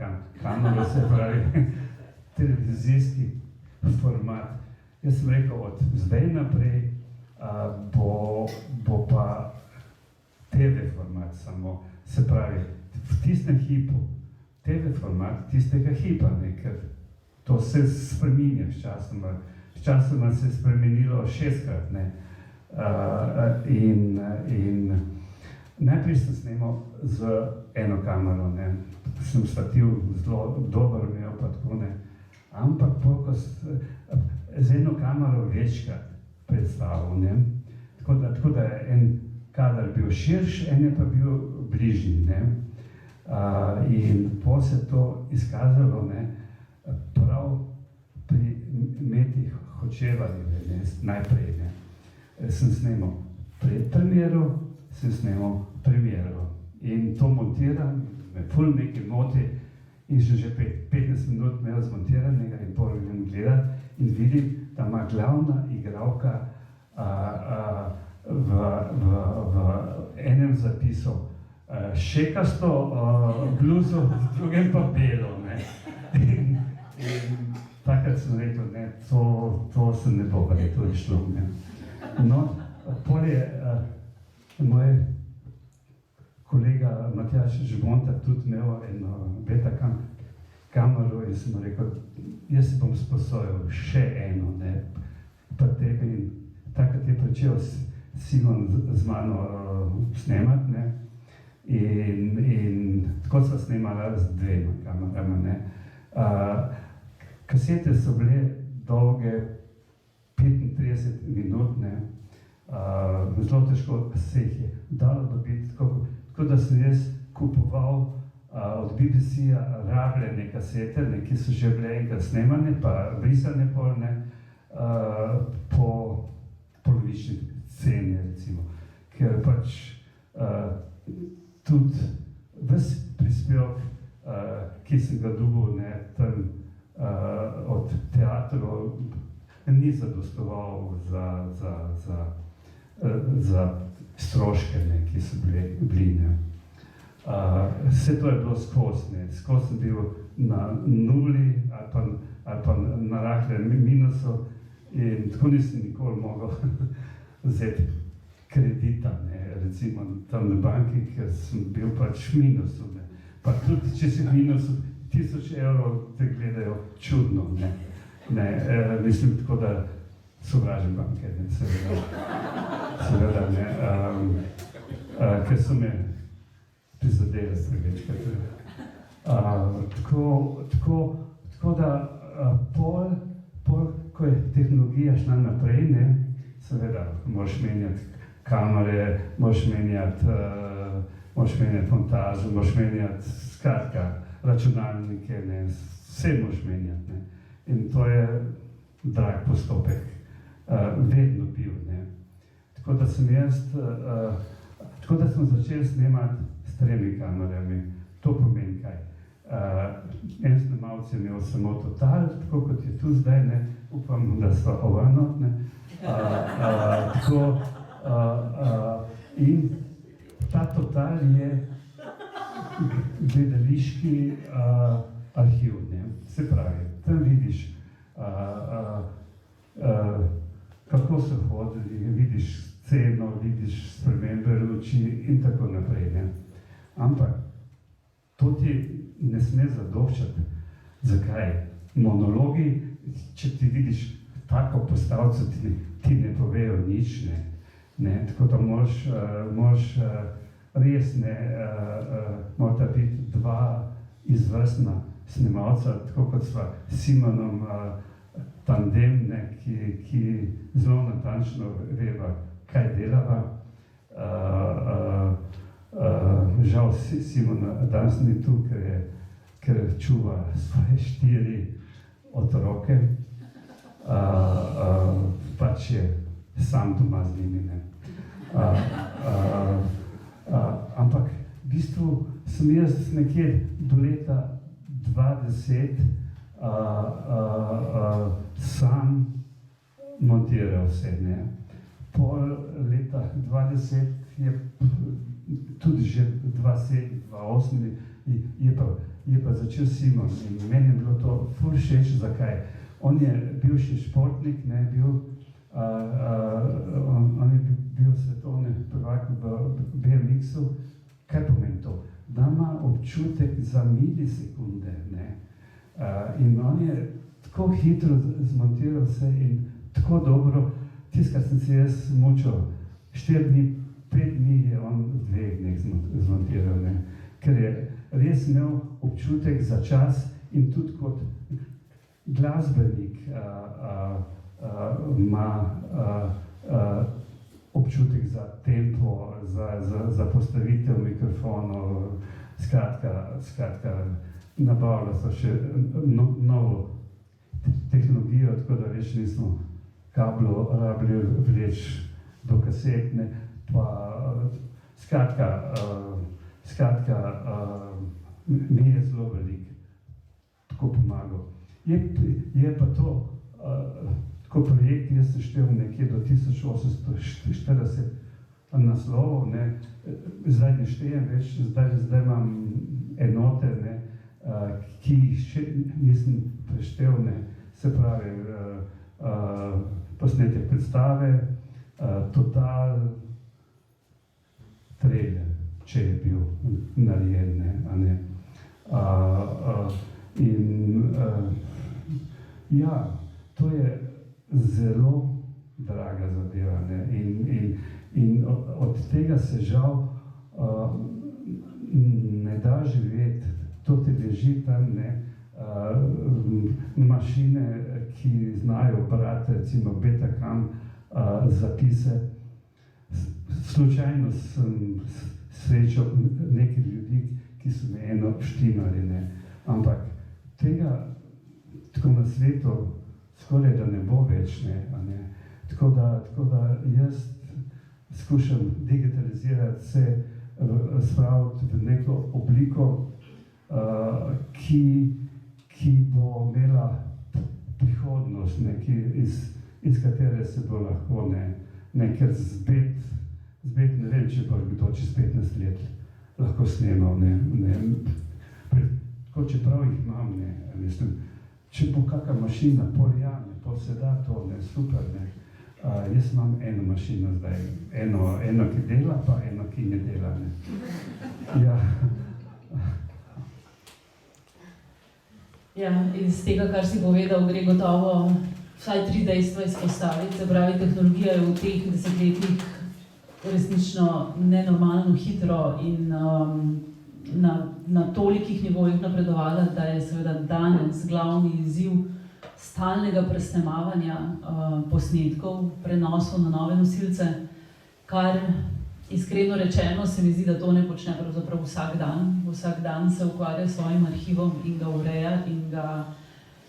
kamero, se pravi, televizijski format. Jaz sem rekel, od zdaj naprej bo pa TV format samo, se pravi, v tistem hipu, TV format tistega hipa, ne, ker to se spreminja sčasoma. Sčasoma se je spremenilo 6-krat, ne. In najprej sem snemal z eno kamero, ne. Sem stativ zelo dober imel, pa tako, ne. Ampak polko z eno kamero večkrat predstavil, ne. Tako da je en kadar bil širš, en je pa bil bližnji, ne. In po se to izkazalo, ne, prav pri Meti Hočevarjevi, ne, najprej, ne. Sem snemal predpremiero, sem snemal premiero. In to montiram, me ful nekaj moti in sem že 15 minut imel zmontiranega in pol grem gledat in vidim, da ima glavna igralka v enem zapisu šekasto bluzo, v drugem pa belo, ne. In takrat sem rekel, ne, to se ne bo verjetno išlo, ne. No, pol je moj kolega Matjaž Žibonta tudi imel eno beta kamero in sem rekel, jaz si bom sposojil še eno, ne, pa tebe in takrat je pričel Simon z mano snemati, ne, in tako sva snemala z dvema kamerama, ne. Kasete so bile dolge 35 minut, ne, zelo težko se jih je dalo dobiti, tako da sem jaz kupoval od BBC-ja rabljene kasete, ne, ki so že bile enkrat snemane, pa brisane pol, ne, po polovični ceni, recimo. Ker pač tudi ves prispevek, ki sem ga dobil, ne, tam od teatrov, ni zadostoval za stroške, ne, ki so bili, ne. Vse to je bilo skozi, ne, skozi sem bil na nuli ali pa na rahlem minusu in tako nisem nikoli mogel vzeti kredita, ne, recimo tam na banki, ker sem bil pač v minusu, ne. Pa tudi, če si v minusu 1000 evrov, te gledajo čudno, ne. Ne, mislim tako, da sovražim banke, ne, seveda, ne, ker so me prizadele prevečkrat. Tako da pol, ko je tehnologija šla naprej, ne, seveda, moraš menjati kamere, moraš menjati montažo, moraš menjati, skratka, računalnike, ne, vse moraš menjati, ne. In to je drag postopek, vedno bil, ne. Tako da smo začeli snemati s 3 kamerami. To pomeni kaj. En snemalec je imel samo total, tako kot je tu zdaj, ne, upam, da sva ovano, ne. In ta total je gledališki arhiv, ne. Se pravi, tam vidiš, kako so hodili, vidiš sceno, vidiš spremembe luči in tako naprej, ne. Ampak to ti ne sme zadoščati. Zakaj? Monologi, če ti vidiš tako postavco, ti ne povejo nič, ne. Tako da moraš res, ne, morata biti dva izvrstna snemalca, tako kot sva s Simonom tandem, ne, ki zelo natančno veva, kaj delava. Žal Simona danes ni tu, ker čuva svoje 4 otroke. Pač je sam doma z njimi, ne. Ampak v bistvu sem jaz nekje do leta 2010 sam montiral vse, ne. Pol leta 2010 je tudi že 2007, 2008 je pa začel Simon in meni je bilo to ful všeč, zakaj? On je bivši športnik, ne, on je bil svetovni prvak v BMX-u. Kaj pomeni to? Da ima občutek za milisekunde, ne. In on je tako hitro zmontiral vse in tako dobro, tisto, kar sem se jaz mučil, 4 dni, 5 dni je on v 2 dneh zmontiral, ne. Ker je res imel občutek za čas in tudi kot glasbenik ima občutek za tempo, za postavitev mikrofonov, skratka, nabavila so še novo tehnologijo, tako da več nismo kablo rabili vleči do kasetne, pa skratka, mi je zelo veliko tako pomagal. Je pa to tako projekt, jaz sem štel nekje do 1840 naslovov, ne, zdaj ne štejem več, zdaj imam enote, ne, ki jih še nisem preštel, ne, se pravi posnetek predstave, Total, trailer, če je bil narejen, ne, a ne. Ja, to je zelo draga zadeva, ne, in od tega se žal ne da živeti, to te drži tam, ne, mašine, ki znajo brati, recimo Betacam zapise. Slučajno sem srečal nekaj ljudi, ki so me eno štimali, ne, ampak tega tako na svetu skoraj da ne bo več, ne, a ne. Tako da jaz skušam digitalizirati vse, spraviti v neko obliko, ki bo imela prihodnost, ne, iz katere se bo lahko, ne, ker spet ne vem, če bo kdo čez 15 let lahko snemal, ne, tako čeprav jih imam, ne, mislim, če bo kakšna mašina, pol se da to, ne, super, ne. Jaz imam eno mašino zdaj, eno, ki dela, pa eno, ki ne dela, ne. Ja. Ja, iz tega, kar si povedal, gre gotovo vsaj 3 dejstva izpostaviti. Se pravi, tehnologija je v teh desetletjih resnično nenormalno hitro in na tolikih nivojih napredovala, da je seveda danes glavni izziv stalnega presnemavanja posnetkov, prenosov na nove nosilce, kar iskreno rečeno se mi zdi, da to ne počne pravzaprav vsak dan. Vsak dan se ukvarja s svojim arhivom in ga ureja in ga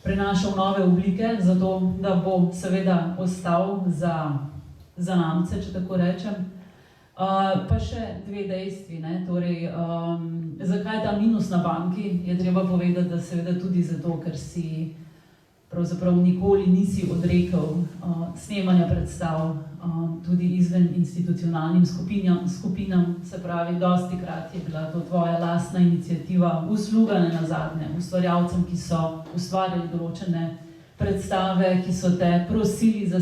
prenaša v nove oblike, zato da bo seveda ostal za zanamce, če tako rečem. Pa še 2 dejstvi, ne, torej, zakaj ta minus na banki, je treba povedati, da seveda tudi zato, ker si pravzaprav nikoli nisi odrekel snemanja predstav, tudi izven institucionalnim skupinam, se pravi, dostikrat je bila to tvoja lastna iniciativa, usluga nenazadnje, ustvarjalcem, ki so ustvarjali določene predstave, ki so te prosili za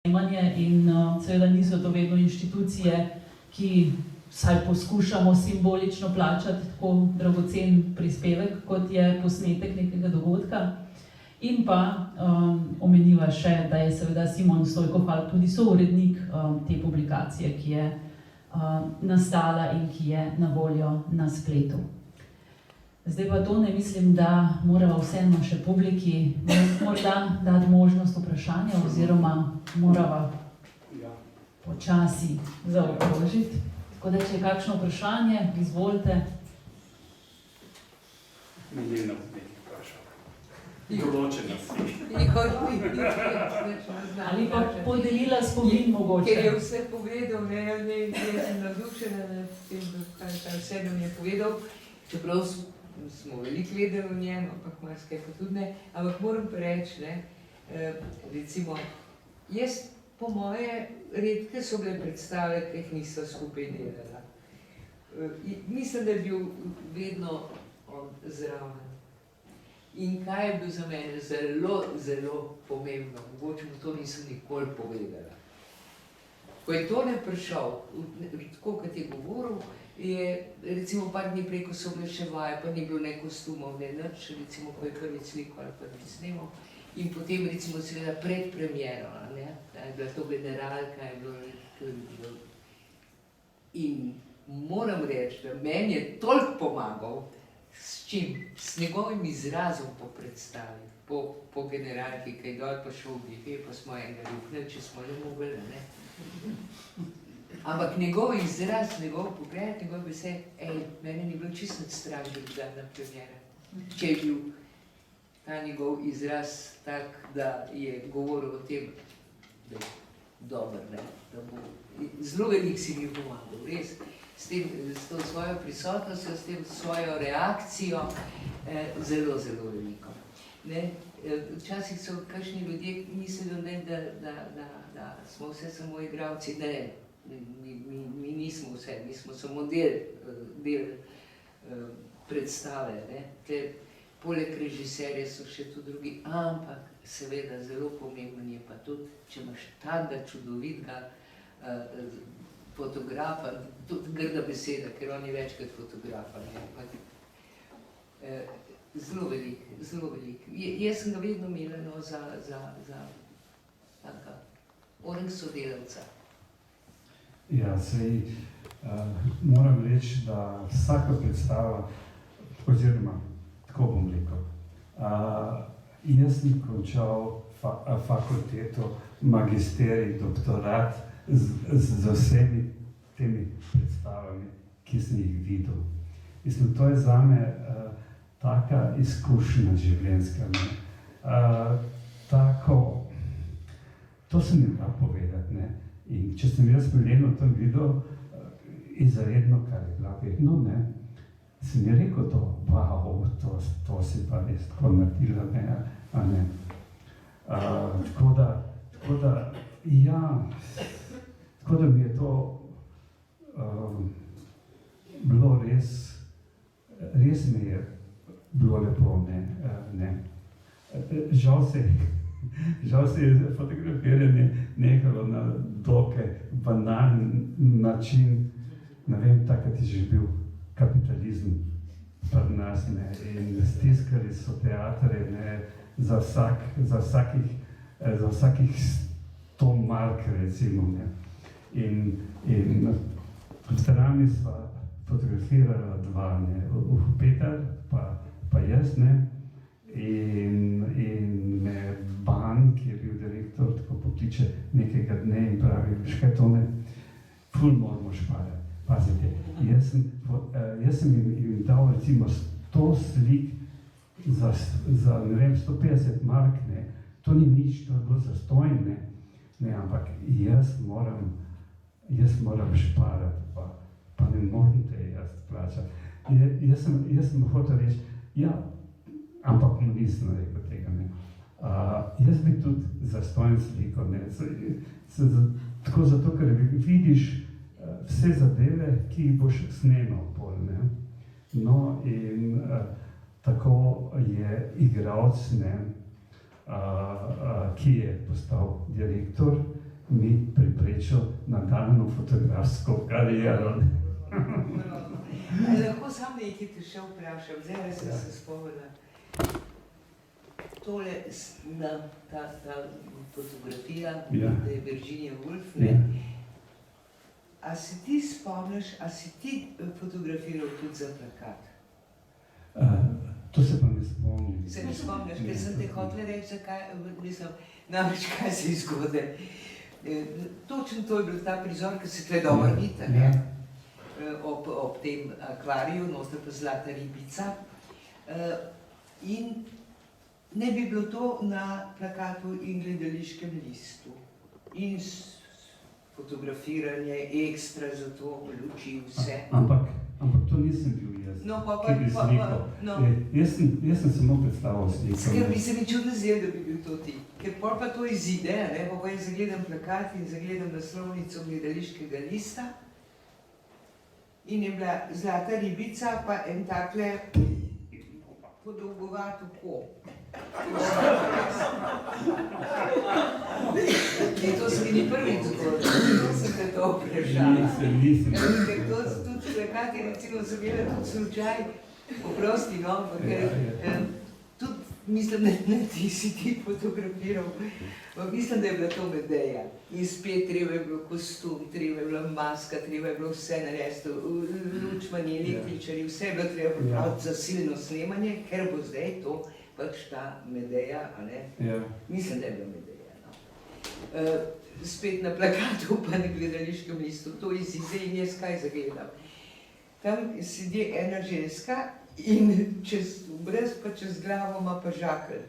snemanje in seveda niso to vedno inštitucije, ki vsaj poskušamo simbolično plačati tako dragocen prispevek, kot je posnetek nekega dogodka. In pa omeniva še, da je seveda Simon Stojko-Falk tudi sourednik te publikacije, ki je nastala in ki je na voljo na spletu. Zdaj pa to ne mislim, da morava vseeno še publiki morda dati možnost vprašanja oziroma morava počasi zaokrožiti. Tako da, če je kakšno vprašanje, izvolite. Milena nekaj vprašal. Določena si. Ali pa podelila spomin mogoče. Ker je vse povedal, jaz sem navdušena nad tem, kaj vse nam je povedal, čeprav smo veliko vedeli o njem, ampak marsikaj pa tudi ne. Ampak moram pa reči, recimo, jaz po moje redke so bile predstave, ki jih niso skupaj delala. Mislim, da je bil vedno on zraven. In kaj je bil za mene zelo, zelo pomembno, mogoče mu to nisem nikoli povedala. Ko je Tone prišel, tako kot je govoril, je recimo par dni prej, ko so bile še vaje, pa ni bilo ne kostumov, ne nič, recimo, ko je prvič sliko ali pa nič snemal. In potem recimo seveda pred premiero, je bila to generalka, je bilo... In moram reči, da meni je toliko pomagal, s čim? S njegovim izrazom po predstavi, po generalki, ki je dol pa šel v bife, pa smo enega ruknili, če smo ne mogli, ne. Ampak njegov izraz, njegov pogled, njegov besed, mene ni bilo čisto strah, da bi dal na premiere. Če je bil ta njegov izraz tak, da je govoril o tem, da je dober, ne, da bo... Zelo veliko si mi pomagal, res. S to svojo prisotnostjo, s tem svojo reakcijo, zelo, zelo veliko. Včasih so kakšni ljudje mislili, da smo vse samo igralci. Ne, mi nismo vse, mi smo samo del predstave. Poleg režiserja so še tudi drugi, ampak seveda zelo pomemben je pa tudi, če imaš takega čudovitega fotografa, tudi grda beseda, ker on je večkrat fotografa. Zelo velik, zelo velik. Jaz sem ga vedno imela za taka orang sodelavca. Ja, sej moram reči, da vsaka predstava, oziroma tako bom rekel, jaz sem končal fakulteto, magisterij, doktorat z vsemi temi predstavami, ki sem jih videl. Mislim, to je zame taka izkušnja življenjska. To sem jim dal povedati. In če sem jaz Mileno tam videl, izredno, kar je bila vedno, sem mi rekel to, wow, to si pa res tako naredila, ne. Tako da, ja, tako da mi je to bilo res mi je bilo lepo, ne. Žal se je fotografiranje nehalo na dokaj banalen način, ne vem, takrat je že bil kapitalizem pri nas, in stiskali so teatre, za vsakih 100 mark, recimo, in zdrami sva fotografirala dva, Peter pa jaz, in me Ban, ki je bil direktor, tako pokliče nekega dne in pravi, veš kaj, Tone, ful moramo šparati, pazite. Jaz sem jim dal recimo 100 slik za ne vem, 150 mark, to ni nič, to je bilo zastojn, ampak jaz moram šparati, pa ne morem te jaz plačati. Jaz sem hotel reči, ja, ampak mu nisem rekel tega. Ne. Jaz bi tudi zastonj sliko, ne. Tako zato, ker vidiš vse zadeve, ki jih boš snemal pol, ne. No in tako je igralec, ne, ki je postal direktor, mi preprečil nadaljnjo fotografsko kariero. Lahko sam nekaj te še vprašam, zdaj sem se spomnila. Tole, ta fotografija, da je Virginia Woolf, ne? A se ti spomniš, a si ti fotografiral tudi za plakat? To se pa ne spomnim. Se ne spomniš, ker sem te hotela reči, zakaj, mislim, namreč kaj se je zgodilo. Točno to je bil ta prizor, ki se tle dobro vidi, ne? Ob tem akvariju, noter pa zlata ribica. In ne bi bilo to na plakatu in gledališkem listu. In fotografiranje, ekstra za to, luči, vse. Ampak to nisem bil jaz, ki bi slikal. Jaz sem samo predstavil sliko. Skrbi se mi čudno zdelo, da bi bil to ti. Ker pol pa to izide, ne, pa jaz zagledam plakat in zagledam naslovnico gledališkega lista. In je bila zlata ribica, pa en takle podolgovat oko. To se mi ni prvič zgodilo, to sem te to vprašala. Nisem. Ker to tudi plakati, recimo, so bile tudi slučaj, oprosti, no, ker tudi mislim, da ti si ti fotografiral, mislim, da je bila to Medeja. In spet treba je bilo kostum, treba je bila maska, treba je bilo vse narediti, lučmani, električari, vse je bilo treba pripraviti za silno snemanje, ker bo zdaj to pač ta Medeja, a ne? Mislim, da je bila Medeja, no. Spet na plakatu pa na gledališkem listu, to izide in jaz kaj zagledam. Tam sedi ena ženska in čez obraz pa čez glavo ima pa žakelj.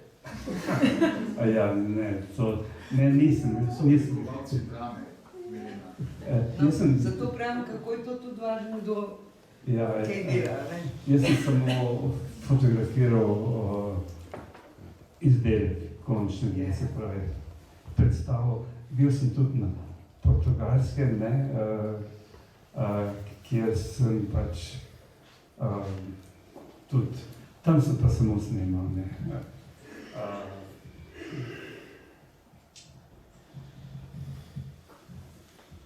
Nisem. Zato pravim, kako je to tudi važno do kaj dela, ne? Jaz sem samo fotografiral izdelek, končnega, se pravi, predstavo. Bil sem tudi na Portugalskem, ne, kjer sem pač tudi, tam sem pa samo snemal, ne.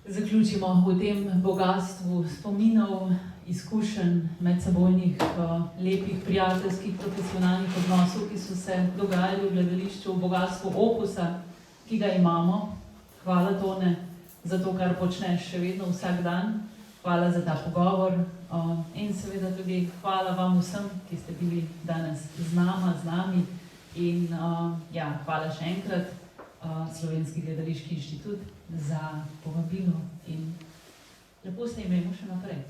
Zaključimo v tem bogatstvu spominov, izkušenj, medsebojnih, lepih, prijateljskih, profesionalnih odnosov, ki so se dogajali v gledališču, v bogatstvu opusa, ki ga imamo. Hvala, Tone, za to, kar počneš še vedno vsak dan. Hvala za ta pogovor in seveda tudi hvala vam vsem, ki ste bili danes z nami. In hvala še enkrat Slovenski gledališki inštitut za povabilo in lepo se imejmo še naprej.